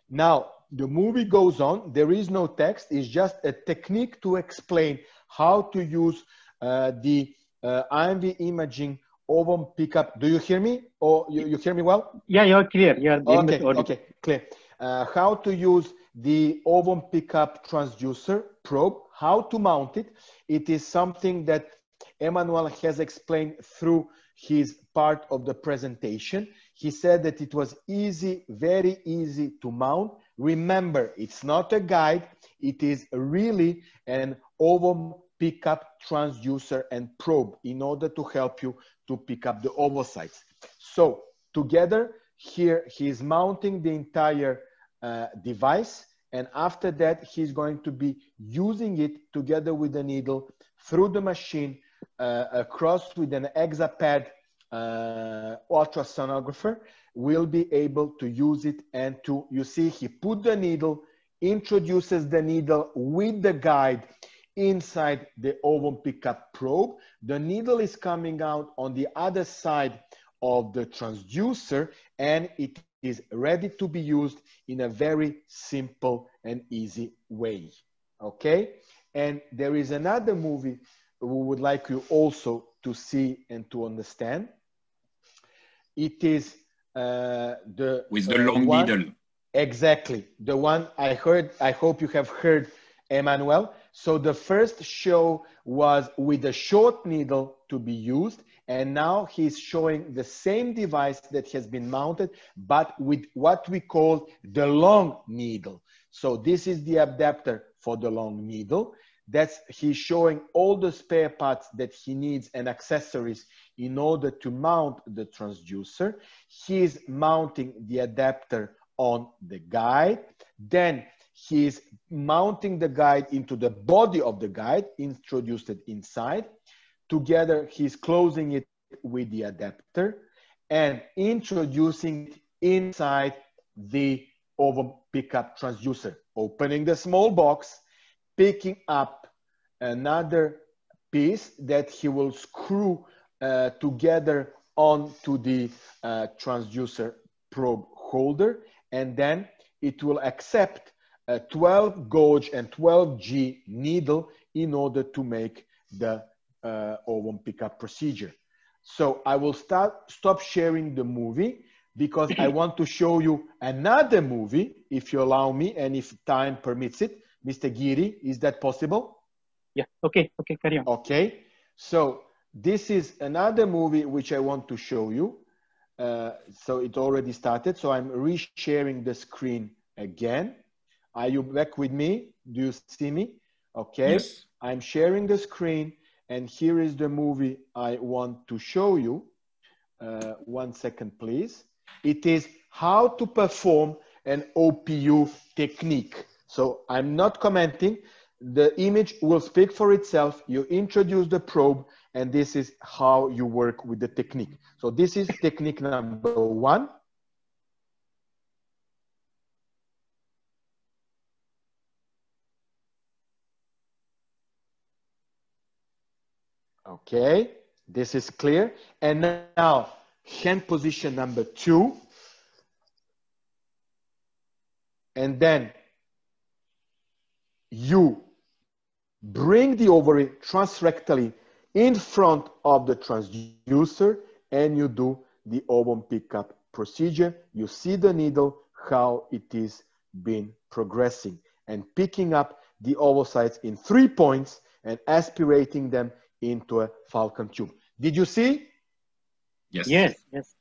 Now, the movie goes on. There is no text. It's just a technique to explain how to use the IMV imaging ovum pickup. Do you hear me? Or you hear me well? Yeah, you're clear. Yeah. Okay, clear. How to use the ovum pickup transducer probe, how to mount it. It is something that Emmanuel has explained through his part of the presentation. He said that it was easy, very easy to mount. Remember, it's not a guide. It is really an ovum pickup transducer and probe in order to help you to pick up the ovocytes. So together here, he's mounting the entire device. And after that, he's going to be using it together with the needle through the machine across with an ExaPad ultrasonographer. Will be able to use it and to, you see, he put the needle, introduces the needle with the guide inside the ovum pickup probe. The needle is coming out on the other side of the transducer, and it is ready to be used in a very simple and easy way. Okay? And there is another movie we would like you also to see and to understand. It is with the long needle. Exactly. The one I heard, I hope you have heard, Emmanuel. So the first show was with a short needle to be used, and now he's showing the same device that has been mounted, but with what we call the long needle. So this is the adapter for the long needle. He's showing all the spare parts that he needs and accessories in order to mount the transducer. He's mounting the adapter on the guide. Then he's mounting the guide into the body of the guide, introduced it inside. Together, he's closing it with the adapter and introducing it inside the ovum pickup transducer, opening the small box, picking up another piece that he will screw together onto the transducer probe holder, and then it will accept a 12 gauge and 12G needle in order to make the ovum pickup procedure. So I will stop sharing the movie because I want to show you another movie, if you allow me and if time permits it. Mr. Giri, is that possible? Yeah, okay, carry on. Okay, so this is another movie which I want to show you. So it already started, so I'm re-sharing the screen again. Are you back with me? Do you see me? Okay, yes. I'm sharing the screen, and here is the movie I want to show you. 1 second, please. It is how to perform an OPU technique. So I'm not commenting. The image will speak for itself. You introduce the probe, and this is how you work with the technique. So this is technique number 1. Okay, this is clear. And now, hand position number 2. And then you bring the ovary transrectally in front of the transducer, and you do the ovum pickup procedure. You see the needle, how it is been progressing, and picking up the ovocytes in 3 points and aspirating them into a falcon tube. Did you see? Yes. Yes, yes.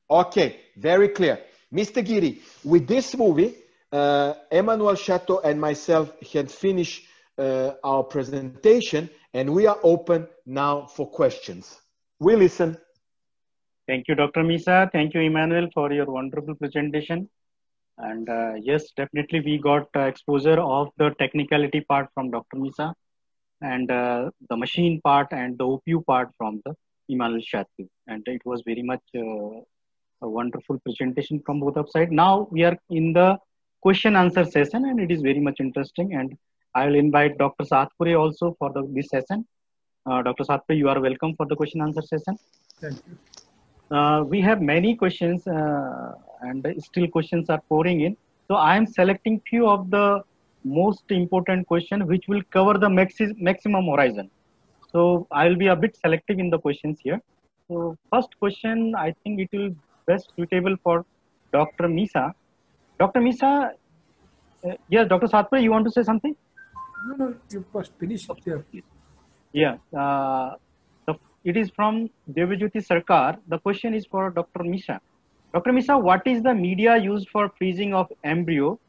Okay, very clear. Mr. Giri, with this movie, Emmanuel Chateau and myself can finish our presentation, and we are open now for questions. We listen. Thank you, Dr. Misa. Thank you, Emmanuel, for your wonderful presentation. And yes, definitely we got exposure of the technicality part from Dr. Misa, and the machine part and the OPU part from the Emmanuel Chateau. And it was very much a wonderful presentation from both of sides. Now we are in the question answer session, and it is very much interesting. And I will invite Dr. Satpure also for this session. Dr. Satpure, you are welcome for the question answer session. Thank you. We have many questions and still questions are pouring in. So I am selecting few of the most important questions which will cover the maximum horizon. So I will be a bit selective in the questions here. So first question, I think it will best suitable for Dr. Misa. Dr. Misa, yes, Dr. Satpure, you want to say something? No, you first finish there. Yeah. It is from Devajyoti Sarkar. The question is for Dr. Misa. Dr. Misa, what is the media used for freezing of embryo?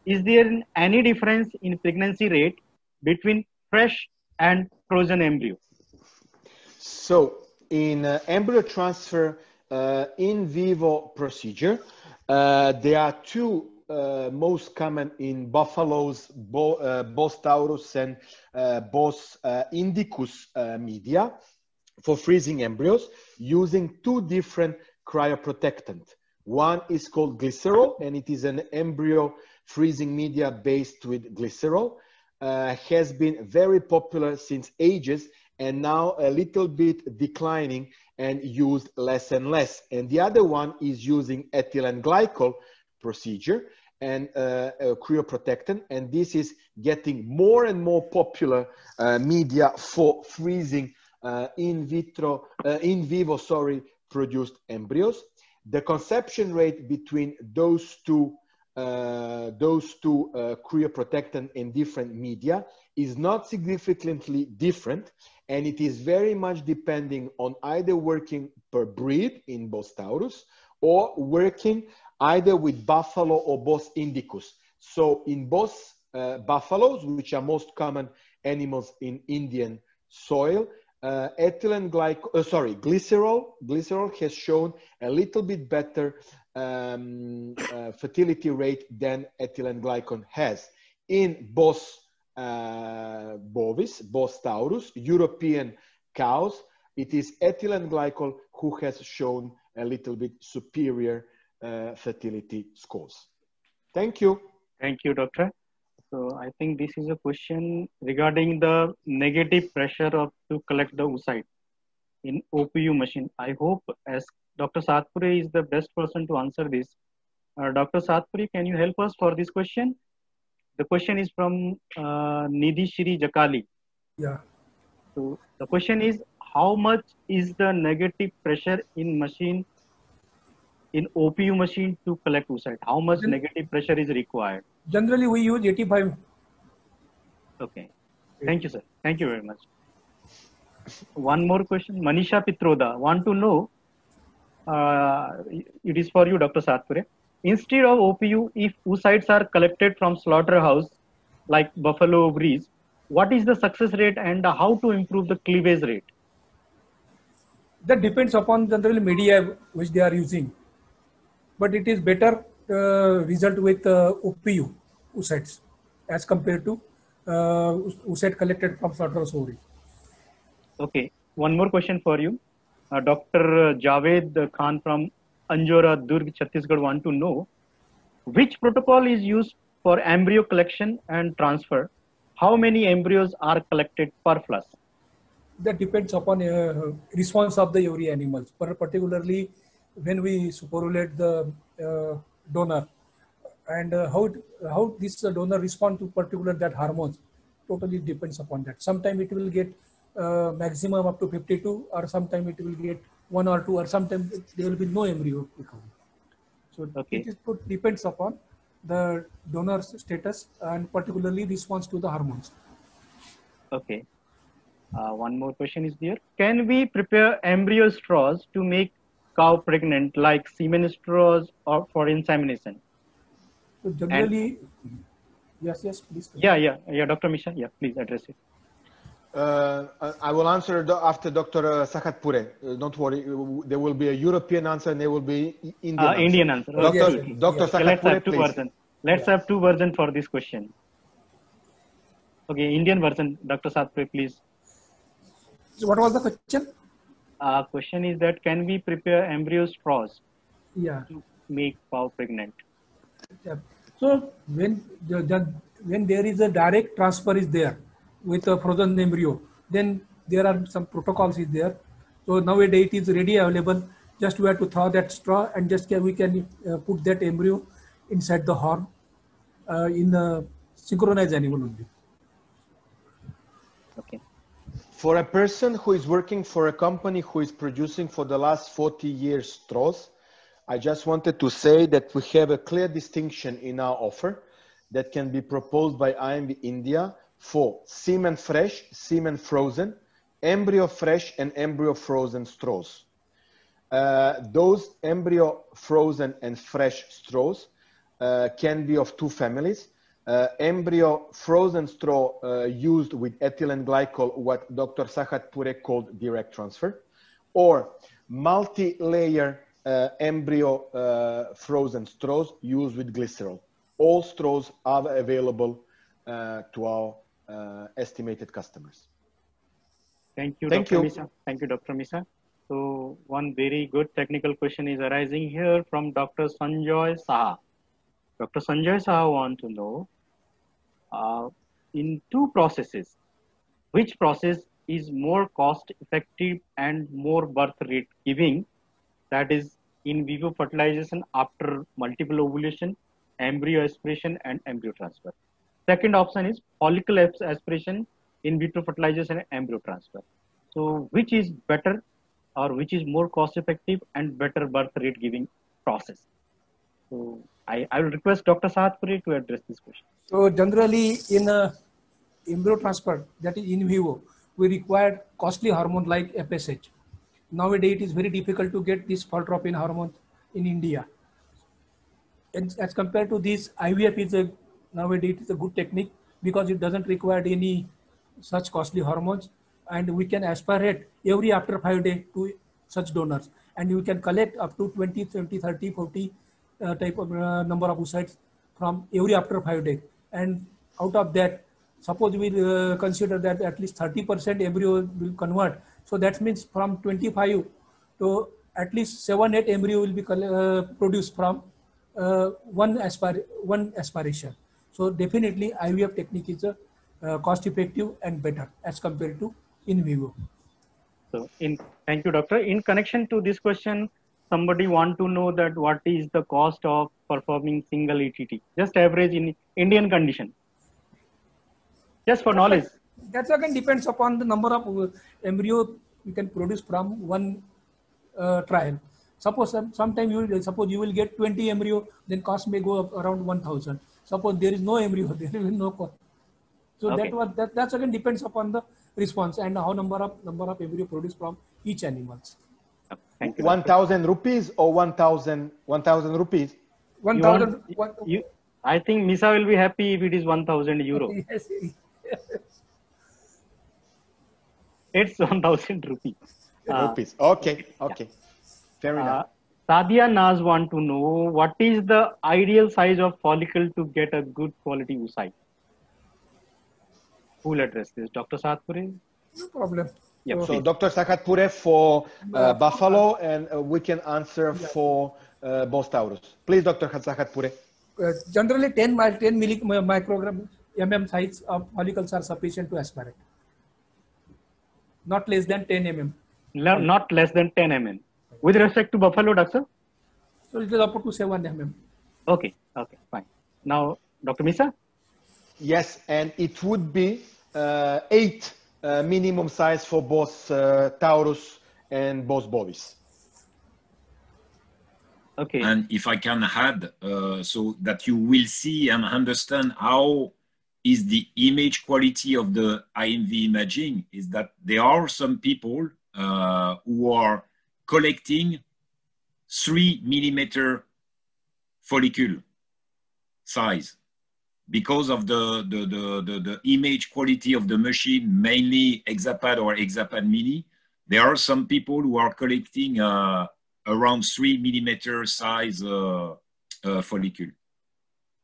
Is there any difference in pregnancy rate between fresh and frozen embryo? So in embryo transfer in vivo procedure, there are two most common in buffaloes, Bos taurus and Bos indicus media for freezing embryos using two different cryoprotectants. One is called glycerol, and it is an embryo freezing media based with glycerol. Has been very popular since ages, and now a little bit declining and used less and less. And the other one is using ethylene glycol procedure and cryoprotectant, and this is getting more and more popular media for freezing in vivo, produced embryos. The conception rate between those two cryoprotectant in different media is not significantly different, and it is very much depending on either working per breed in Bos taurus or working either with buffalo or Bos indicus. So in Bos buffaloes, which are most common animals in Indian soil, glycerol has shown a little bit better fertility rate than ethylene glycol has. In Bos bovis, Bos taurus, European cows, it is ethylene glycol who has shown a little bit superior fertility scores. Thank you. Thank you, doctor. So I think this is a question regarding the negative pressure to collect the oocyte in OPU machine. I hope as Dr. Satpure is the best person to answer this. Dr. Satpure, can you help us for this question? The question is from Nidhi Shri Jakali. Yeah. So the question is, how much is the negative pressure in OPU machine to collect oocyte? How much negative pressure is required? Generally, we use 85. Okay. Thank you, sir. Thank you very much. One more question. Manisha Pitroda want to know, it is for you, Dr. Satpure. Instead of OPU, if oocytes are collected from slaughterhouse, like buffalo ovaries, what is the success rate and how to improve the cleavage rate? That depends upon general media which they are using. But it is better result with OPU oocytes as compared to oocyte collected from slaughterhouse ovary. Okay. One more question for you. Dr. Javed Khan from Anjora, Durg, Chhattisgarh want to know which protocol is used for embryo collection and transfer. How many embryos are collected per flush? That depends upon response of the every animals, particularly when we superolate the donor and how this donor respond to particular that hormones totally depends upon that. Sometimes it will get maximum up to 52, or sometimes it will get 1 or 2, or sometimes there will be no embryo recovery. So okay. It depends upon the donor's status and particularly response to the hormones. Okay. One more question is there. Can we prepare embryo straws to make cow pregnant, like semen straws or for insemination? So generally, yes, please. Yeah, Dr. Misha, yeah, please address it. I will answer after Dr. Sakatpure. Don't worry, there will be a European answer and there will be Indian answer. Okay. Dr. Sakatpure, please. Let's have two versions for this question. Okay, Indian version, Dr. Sakatpure, please. So what was the question? Question is that can we prepare embryo straws to make cow pregnant? Yeah. So when there is a direct transfer is there with a frozen embryo, then there are some protocols is there. So nowadays it is ready available. Just we have to thaw that straw and just we can put that embryo inside the horn in a synchronized animal only. Okay. For a person who is working for a company who is producing for the last 40 years straws, I just wanted to say that we have a clear distinction in our offer that can be proposed by IMV India for semen fresh, semen frozen, embryo fresh and embryo frozen straws. Those embryo frozen and fresh straws can be of two families. Embryo frozen straw used with ethylene glycol, what Dr. Sakatpure called direct transfer, or multi-layer embryo frozen straws used with glycerol. All straws are available to our estimated customers. Thank you, Dr. Misa. Thank you, Dr. Misa. So one very good technical question is arising here from Dr. Sanjoy Saha. Dr. Sanjoy Saha wants to know, in two processes, which process is more cost effective and more birth rate giving? That is in vivo fertilization after multiple ovulation, embryo aspiration and embryo transfer. Second option is follicle aspiration, in vitro fertilization and embryo transfer. So which is better or which is more cost effective and better birth rate giving process? So I will request Dr. Sakatpure to address this question. So generally in embryo transfer, that is in vivo, we require costly hormone like FSH. Nowadays it is very difficult to get this fall-drop-in hormone in India. And as compared to this, IVF is nowadays it is a good technique because it doesn't require any such costly hormones, and we can aspirate every after 5 days to such donors, and we can collect up to 20, 20, 30, 40 type of number of oocytes from every after 5 days. And out of that, suppose we consider that at least 30% embryo will convert. So that means from 25 to at least 7-8 embryo will be produced from one aspiration. So definitely IVF technique is cost effective and better as compared to in vivo. So thank you, doctor. In connection to this question, somebody want to know that what is the cost of performing single ETT, just average in Indian condition, just for knowledge. That again depends upon the number of embryo you can produce from one trial. Suppose sometime you will get 20 embryo, then cost may go up around 1,000. Suppose there is no embryo, there will no cost. So okay. That again depends upon the response and how number of embryo produced from each animals. 1,000 rupees or 1,000 rupees? 1,000. I think Misa will be happy if it is 1,000 euro. Yes. It's 1,000 rupees. Rupees. Okay. Yeah. Fair enough. Sadia Naz want to know what is the ideal size of follicle to get a good quality oocyte. Who will address this? Dr. Sakatpure? No problem. Yeah, so Dr. Sakatpure for buffalo, and we can answer for Bos Taurus. Please, Dr. Sakatpure. Generally 10 microgram size of follicles are sufficient to aspirate. Not less than 10 mm. Not less than 10 mm. With respect to buffalo, doctor? So it is up to 7 mm. Okay, fine. Now, Dr. Misa? Yes, and it would be 8 minimum size for both Taurus and both Bovis. Okay. And if I can add, so that you will see and understand how is the image quality of the IMV imaging, is that there are some people who are collecting 3 millimeter follicle size. Because of the image quality of the machine, mainly Hexapad or Hexapad Mini, there are some people who are collecting around 3 millimeter size follicle.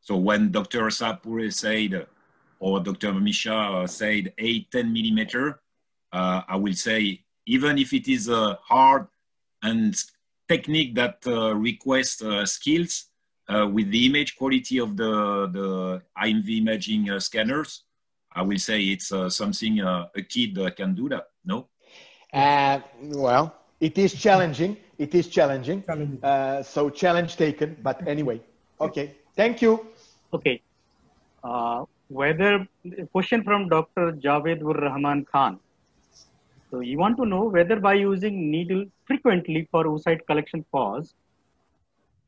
So when Dr. Sapure said, or Dr. Misha said 8-10 millimeter, I will say, even if it is a hard and technique that requests skills, with the image quality of the IMV imaging scanners, I will say it's something a kid can do that, no? Well, it is challenging. It is challenging. So challenge taken, but anyway. Okay, thank you. Okay. Whether question from Dr. Javed Rahman Khan. So you want to know whether by using needle frequently for oocyte collection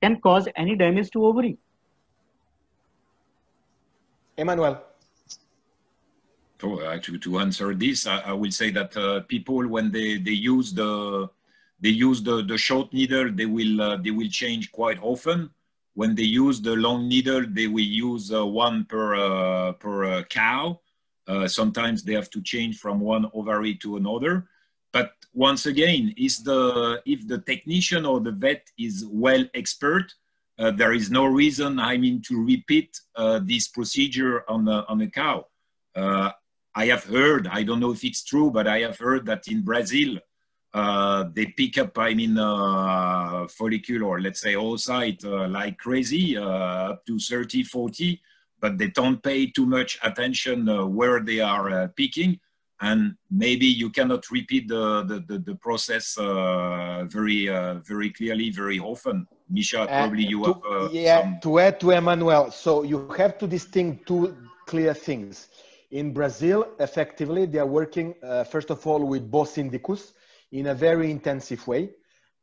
can cause any damage to ovary? Emmanuel. So, to answer this, I will say that people, when they use the short needle, they will change quite often. When they use the long needle, they will use one per cow. Sometimes they have to change from one ovary to another. But once again, if the technician or the vet is well expert, there is no reason, I mean, to repeat this procedure on a cow. I have heard, I don't know if it's true, but I have heard that in Brazil, they pick up, I mean, follicle or let's say oocyte like crazy, up to 30, 40, but they don't pay too much attention where they are picking. And maybe you cannot repeat the process very clearly, very often. Misha, probably you have to add to Emmanuel. So you have to distinguish two clear things. In Brazil, effectively, they are working, first of all, with Bos indicus in a very intensive way.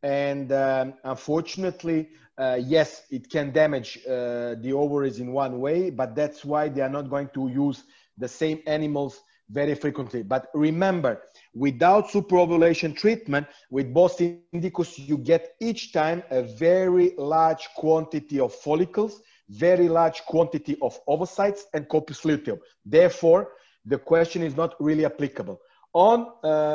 And unfortunately, yes, it can damage the ovaries in one way, but that's why they are not going to use the same animals very frequently. But remember, without supraovulation treatment, with Bos indicus, you get each time a very large quantity of follicles, very large quantity of ovocytes and corpus luteum. Therefore, the question is not really applicable. On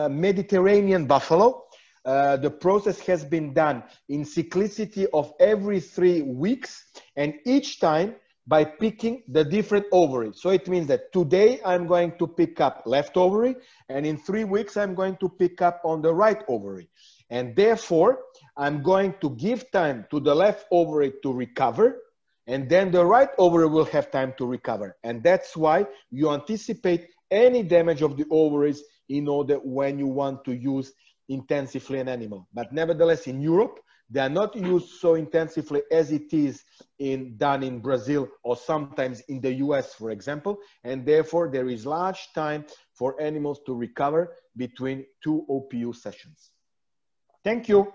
Mediterranean buffalo, the process has been done in cyclicity of every 3 weeks, and each time by picking the different ovary. So it means that today I'm going to pick up left ovary, and in 3 weeks I'm going to pick up on the right ovary. And therefore, I'm going to give time to the left ovary to recover, and then the right ovary will have time to recover. And that's why you anticipate any damage of the ovaries in order when you want to use intensively an animal. But nevertheless, in Europe, they are not used so intensively as it is done in Brazil or sometimes in the US, for example. And therefore, there is large time for animals to recover between 2 OPU sessions. Thank you.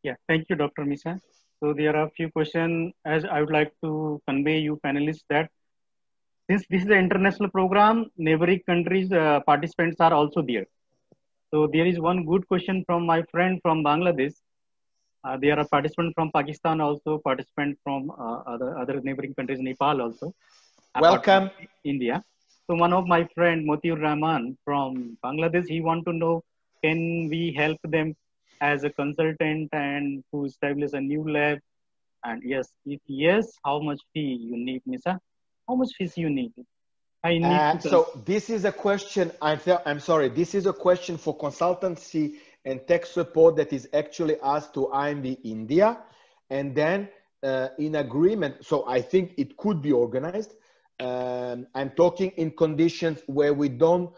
Yeah, thank you, Dr. Misa. So there are a few questions, as I would like to convey you panelists that since this is an international program, neighboring countries participants are also there. So there is one good question from my friend from Bangladesh. There are participants from Pakistan also, participants from other neighboring countries, Nepal also. Welcome. India. So one of my friend, Motiur Rahman from Bangladesh, he want to know, can we help them as a consultant and to establish a new lab? And yes, if yes, how much fee you need, Misa? How much fees you need? I need so this is a question, I'm sorry, this is a question for consultancy and tech support that is actually asked to IMV India. And then in agreement, so I think it could be organized. I'm talking in conditions where we don't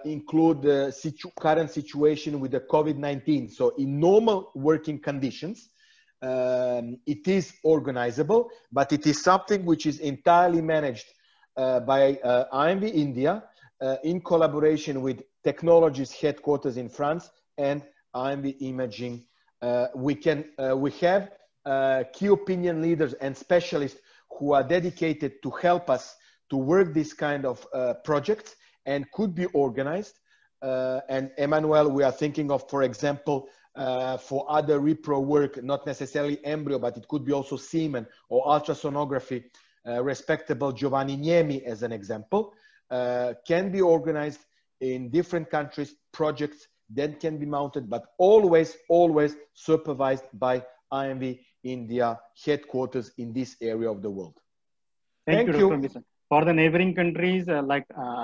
include the current situation with the COVID-19. So in normal working conditions, it is organizable, but it is something which is entirely managed by IMV India in collaboration with Technologies headquarters in France and IMV Imaging. We have key opinion leaders and specialists who are dedicated to help us to work this kind of projects and could be organized. And Emmanuel, we are thinking of, for example, for other repro work, not necessarily embryo, but it could be also semen or ultrasonography, respectable Giovanni Niemi as an example, can be organized in different countries, projects that can be mounted, but always supervised by IMV India headquarters in this area of the world. Thank you, Dr. Misa. For the neighboring countries, I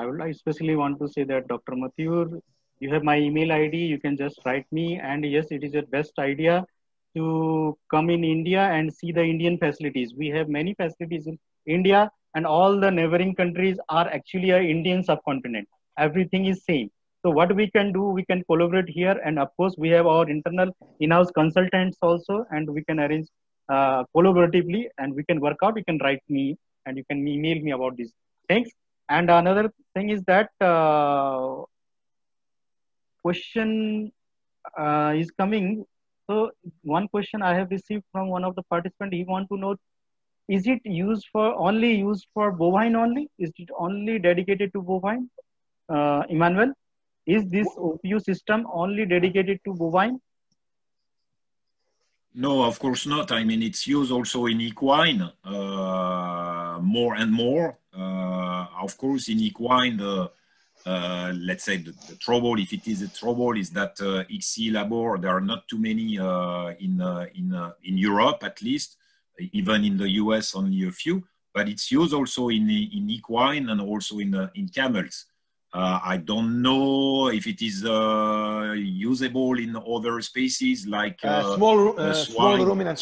would especially want to say that Dr. Mathur, you have my email ID, you can just write me, and yes, it is your best idea to come in India and see the Indian facilities. We have many facilities in India, and all the neighboring countries are actually an Indian subcontinent. Everything is same. So what we can do, we can collaborate here, and of course we have our internal in-house consultants also, and we can arrange collaboratively, and we can work out. You can write me and you can email me about these things. And another thing is that question is coming. So one question I have received from one of the participants, he want to know, is it only used for bovine only? Is it only dedicated to bovine? Emmanuel, is this OPU system only dedicated to bovine? No, of course not. I mean, it's used also in equine more and more. Of course, in equine, let's say the trouble, if it is a trouble, is that XC labor, there are not too many in Europe, at least. Even in the US, only a few. But it's used also in equine and also in camels. I don't know if it is usable in other species like small ruminants.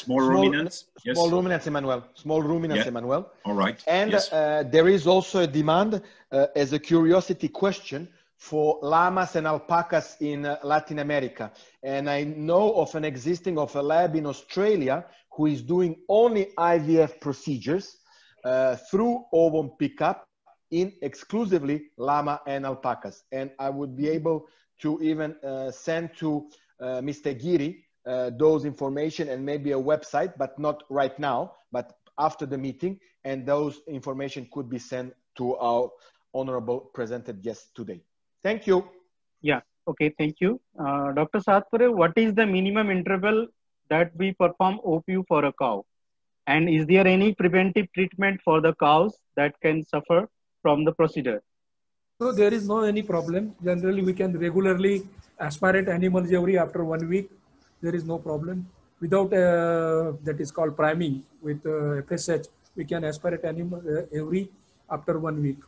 Small ruminants, yes. Small ruminants, Emmanuel. Small ruminants, yeah. Emmanuel. All right. And yes. There is also a demand as a curiosity question for llamas and alpacas in Latin America. And I know of an existing of a lab in Australia who is doing only IVF procedures through ovum pickup in exclusively llama and alpacas. And I would be able to even send to Mr. Giri those information and maybe a website, but not right now, but after the meeting. And those information could be sent to our honorable presented guest today. Thank you. Yeah, okay, thank you. Dr. Satpure, what is the minimum interval that we perform OPU for a cow? And is there any preventive treatment for the cows that can suffer from the procedure? So there is no any problem. Generally, we can regularly aspirate animals every after 1 week. There is no problem. Without that is called priming with FSH, we can aspirate animal every after 1 week.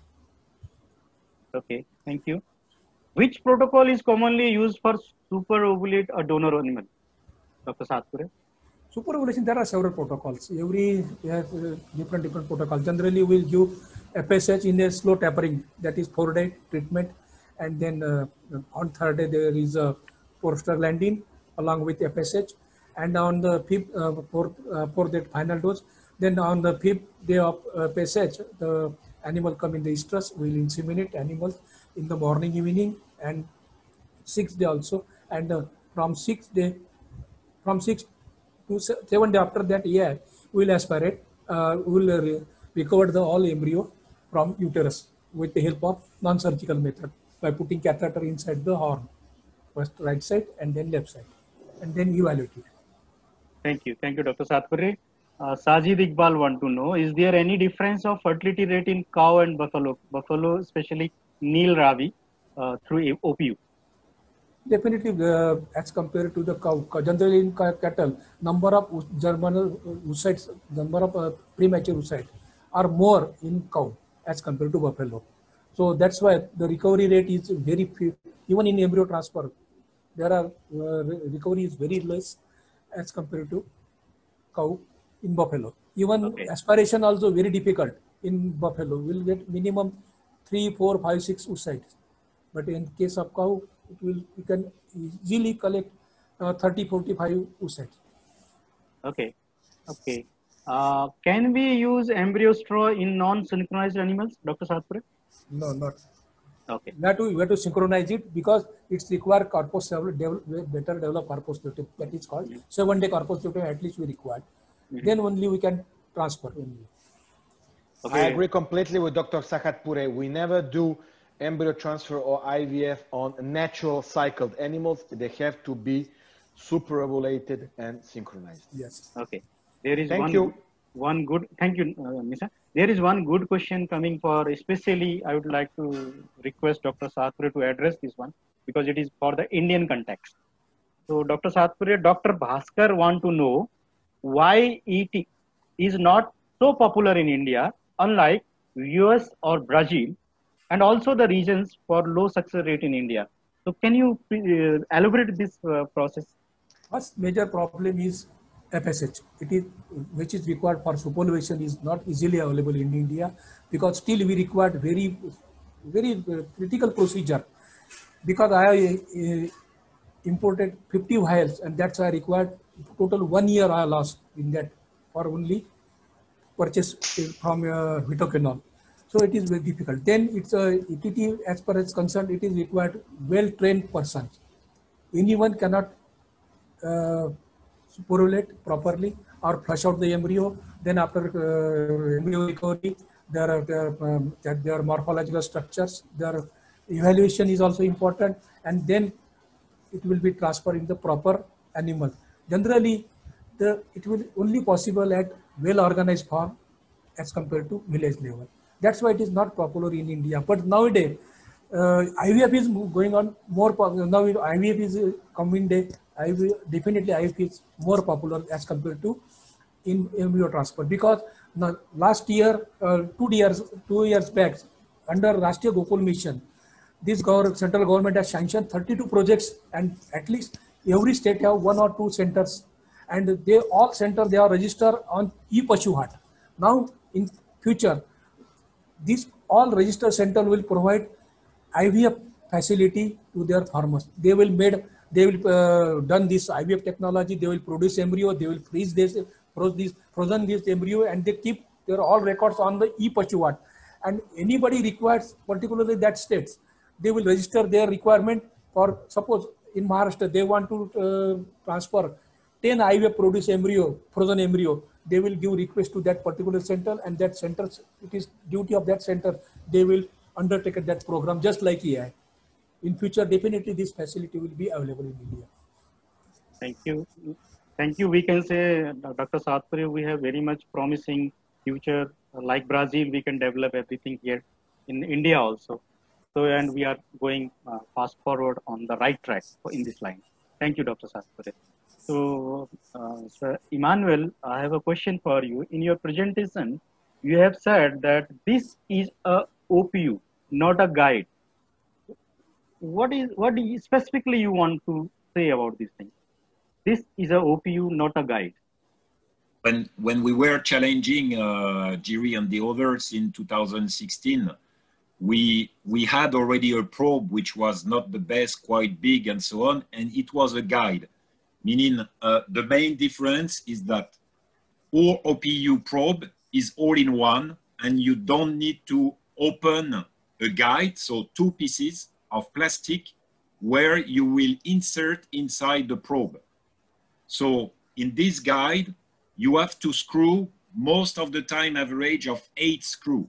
Okay, thank you. Which protocol is commonly used for superovulate a donor animal? Dr. Satpure? Superovulation, there are several protocols. Every different protocols. Generally, we'll give FSH in a slow tapering, that is 4-day treatment, and then on 3rd day there is a prostaglandin along with FSH, and on the 4th day final dose. Then on the 5th day of FSH, the animal come in the estrus. We'll inseminate animals in the morning, evening, and 6th day also. And from 6th to 7 day after that, yeah, we'll aspirate. We'll recover the all embryo from uterus with the help of non-surgical method by putting catheter inside the horn, first right side and then left side, and then evaluate it. Thank you, Dr. Satpure. Sajid Iqbal want to know, is there any difference of fertility rate in cow and buffalo, especially Nil Ravi through OPU? Definitely, as compared to the cow. Generally in cattle, number of germinal oocytes, number of premature oocytes are more in cow as compared to buffalo. So that's why the recovery rate is very few. Even in embryo transfer, there are recovery is very less as compared to cow in buffalo. Even aspiration also very difficult in buffalo. We'll get minimum 3, 4, 5, 6 oocytes. But in case of cow, you can easily collect 30, 45 oocytes. Okay. Can we use embryo straw in non-synchronized animals, Dr. Satpure? No, not. Okay. We have to synchronize it because it's require corpus better develop corpus luteum. That is called 7-day corpus luteum. At least we require. Then only we can transfer. Okay. I agree completely with Dr. Sakatpure. We never do embryo transfer or IVF on natural cycled animals. They have to be super-ovulated and synchronized. Yes. Okay. There is Thank you. one good, thank you, Misa. There is one good question coming for, especially I would like to request Dr. Satpure to address this one because it is for the Indian context. So Dr. Satpure, Dr. Bhaskar want to know why ET is not so popular in India, unlike US or Brazil, and also the reasons for low success rate in India. So can you elaborate this process? First major problem is FSH. It is which is required for superannuation is not easily available in India because still we required very critical procedure because I imported 50 vials and that's why I required total 1 year I lost in that for only purchase from vitoquinol. So it is very difficult. Then it's ETT as per as concerned, it is required well-trained persons. Anyone cannot sporulate properly or flush out the embryo. Then after embryo recovery, there are morphological structures. Their evaluation is also important, and then it will be transferred in the proper animal. Generally, it will only possible at well-organized farm as compared to village level. That's why it is not popular in India. But nowadays, IVF is going on more. Now IVF is coming day. Definitely IVF is more popular as compared to in embryo transfer because now last year, 2 years back, under Rashtriya Gokul Mission, this central government has sanctioned 32 projects, and at least every state have 1 or 2 centers, and they all centers they are registered on ePashuhat. Now in future, these all registered center will provide IVF facility to their farmers. They will done this IVF technology. They will produce embryo. They will frozen this embryo, and they keep their all records on the ePashuhat. And anybody requires, particularly that states, they will register their requirement for, suppose in Maharashtra they want to transfer 10 IVF produced embryo, frozen embryo. They will give request to that particular center, and that center, it is duty of that center. They will undertake that program just like AI. In future, definitely this facility will be available in India. Thank you. Thank you. We can say, Dr. Satpure, we have very much promising future. Like Brazil, we can develop everything here in India also. So, and we are going fast forward on the right track in this line. Thank you, Dr. Satpure. So, Sir Emmanuel, I have a question for you. In your presentation, you have said that this is a OPU, not a guide. What specifically you want to say about this thing? This is a OPU, not a guide. When we were challenging Giri and the others in 2016, we had already a probe which was not the best, quite big and so on, and it was a guide. Meaning the main difference is that our OPU probe is all in one, and you don't need to open a guide, so 2 pieces of plastic where you will insert inside the probe. So in this guide, you have to screw most of the time average of 8 screws.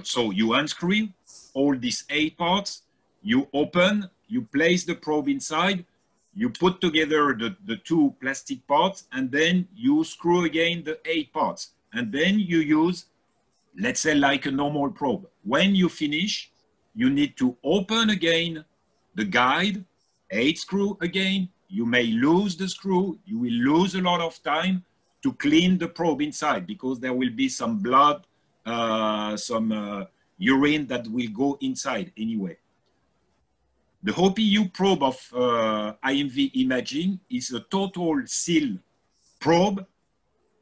So you unscrew all these 8 parts, you open, you place the probe inside, you put together the 2 plastic parts, and then you screw again the 8 parts. And then you use, let's say, like a normal probe. When you finish, you need to open again the guide, 8 screws again. You may lose the screw. You will lose a lot of time to clean the probe inside because there will be some blood, some urine that will go inside anyway. The OPU probe of IMV imaging is a total seal probe,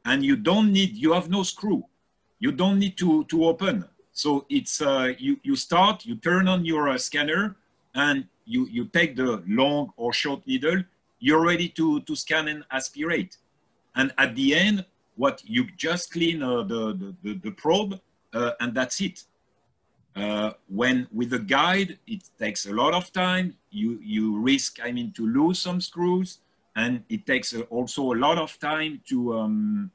and you have no screw. You don't need to open. So it's, you turn on your scanner, and you take the long or short needle, you're ready to scan and aspirate. And at the end, you just clean the probe, and that's it. When with a guide, it takes a lot of time. You risk, to lose some screws, and it takes also a lot of time to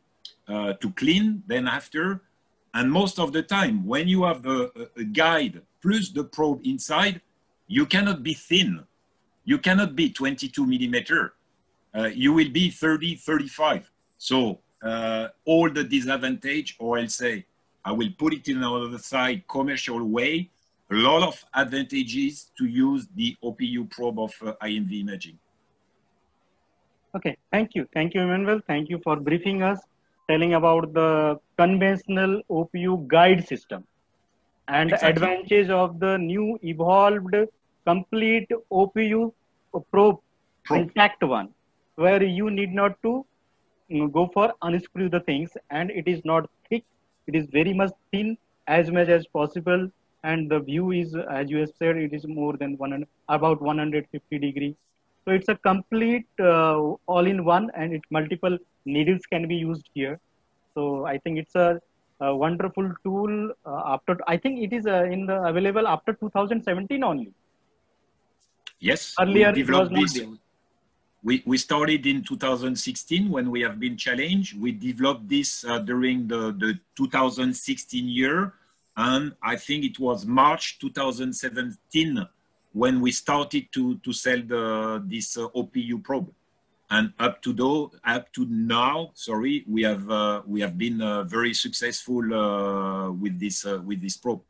clean then after. And most of the time, when you have a guide plus the probe inside, you cannot be thin. you cannot be 22 millimeter. You will be 30, 35. So all the disadvantage, or I'll say, I will put it in another side, commercial way, a lot of advantages to use the OPU probe of IMV imaging. Okay, thank you. Thank you, Emmanuel. Thank you for briefing us, telling about the conventional OPU guide system and Exactly. advantage of the new evolved complete OPU probe, intact one, where you need not to go for unscrew the things, and it is not thick, it is very much thin as much as possible, and the view is, as you have said, it is more than about 150 degree. So it's a complete all-in-one, and it multiple needles can be used here. So I think it's a wonderful tool. I think it is available after 2017 only. Yes, earlier we it was developed not this. there. We started in 2016 when we have been challenged. We developed this during the 2016 year, and I think it was March 2017 when we started to sell this OPU probe. And up to now, sorry, we have been very successful with this probe.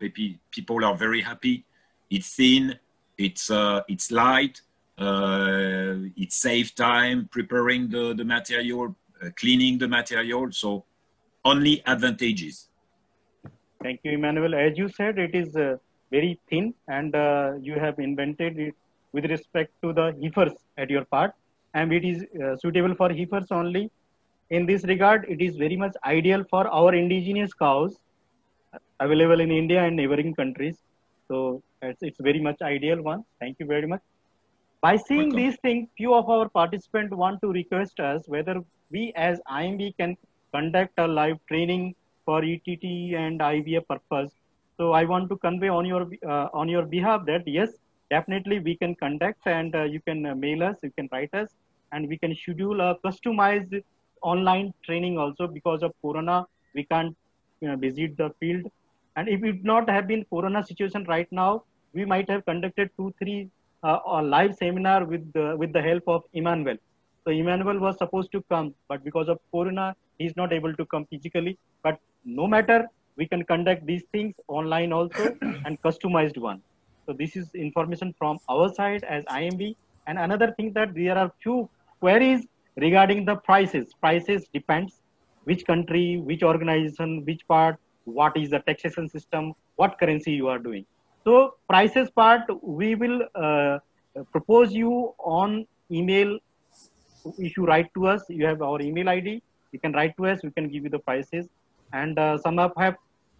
People are very happy. It's thin, it's light. It saves time preparing the material, cleaning the material, so only advantages. Thank you, Emmanuel. As you said, it is very thin, and you have invented it with respect to the heifers at your part, and it is suitable for heifers only. In this regard, it is very much ideal for our indigenous cows available in India and neighboring countries. So it's very much ideal one. Thank you very much. By seeing Welcome. these things, few of our participants want to request us whether we as IMV can conduct a live training for ETT and IVF purpose. So I want to convey on your behalf that yes, definitely we can conduct, and you can mail us, you can write us, and we can schedule a customized online training also. Because of Corona, we can't visit the field. And if it would not have been Corona situation right now, we might have conducted 2-3 a live seminar with the help of Emmanuel. So Emmanuel was supposed to come, but because of Corona, he is not able to come physically. But no matter, we can conduct these things online also and customized one. So this is information from our side as IMB. And another thing that there are few queries regarding the prices. Prices depends which country, which organization, which part, what is the taxation system, what currency you are doing. So prices part, we will propose you on email. If you write to us, you have our email ID. You can write to us. We can give you the prices. And some of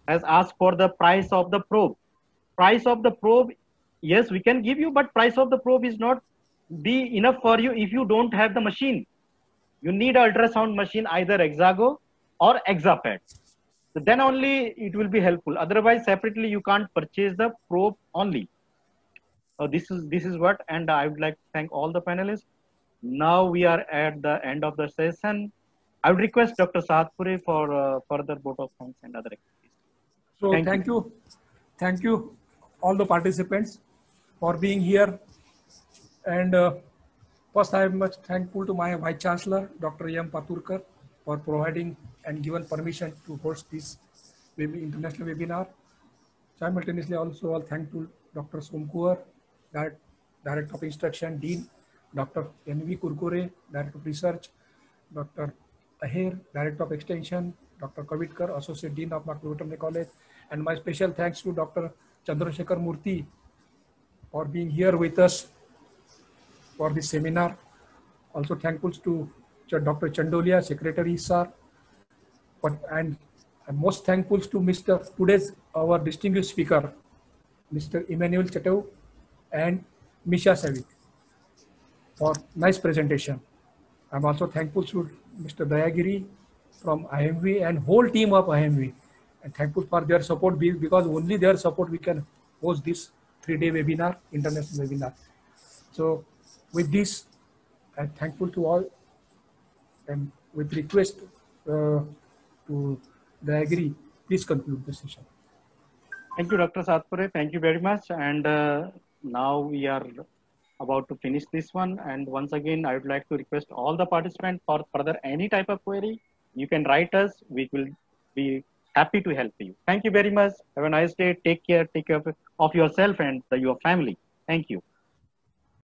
has asked for the price of the probe. Price of the probe, yes, we can give you, but price of the probe is not be enough for you if you don't have the machine. You need an ultrasound machine, either Hexago or Hexapad. So then only it will be helpful. Otherwise, separately you can't purchase the probe only. This is what, and I would like to thank all the panelists. Now we are at the end of the session. I would request Dr. Saatpure for further vote of thanks and other activities. So thank you all the participants for being here. And first, I am much thankful to my Vice Chancellor, Dr. M. Paturkar, for providing and given permission to host this international webinar. Simultaneously, also all thankful Dr. Somkuar, Director of Instruction, Dean, Dr. N.V. Kurkure, Director of Research, Dr. Aher, Director of Extension, Dr. Kavitkar, Associate Dean of Veterinary College, and my special thanks to Dr. Chandrasekhar Murthy for being here with us for this seminar. Also thankful to Dr. Chandolia, Secretary ISSAR, and most thankful to today's our distinguished speaker, Mr. Emmanuel Chateau and Misha Savik, for nice presentation. I'm also thankful to Mr. Dayagiri from IMV and whole team of IMV, and thankful for their support, because only their support we can host this 3-day webinar, international webinar. So with this, I'm thankful to all, and with request to Dayagiri, please conclude the session. Thank you, Dr. Saatpure. Thank you very much. And now we are about to finish this one. And once again, I would like to request all the participants for further any type of query, you can write us. We will be happy to help you. Thank you very much. Have a nice day. Take care. Take care of yourself and your family. Thank you.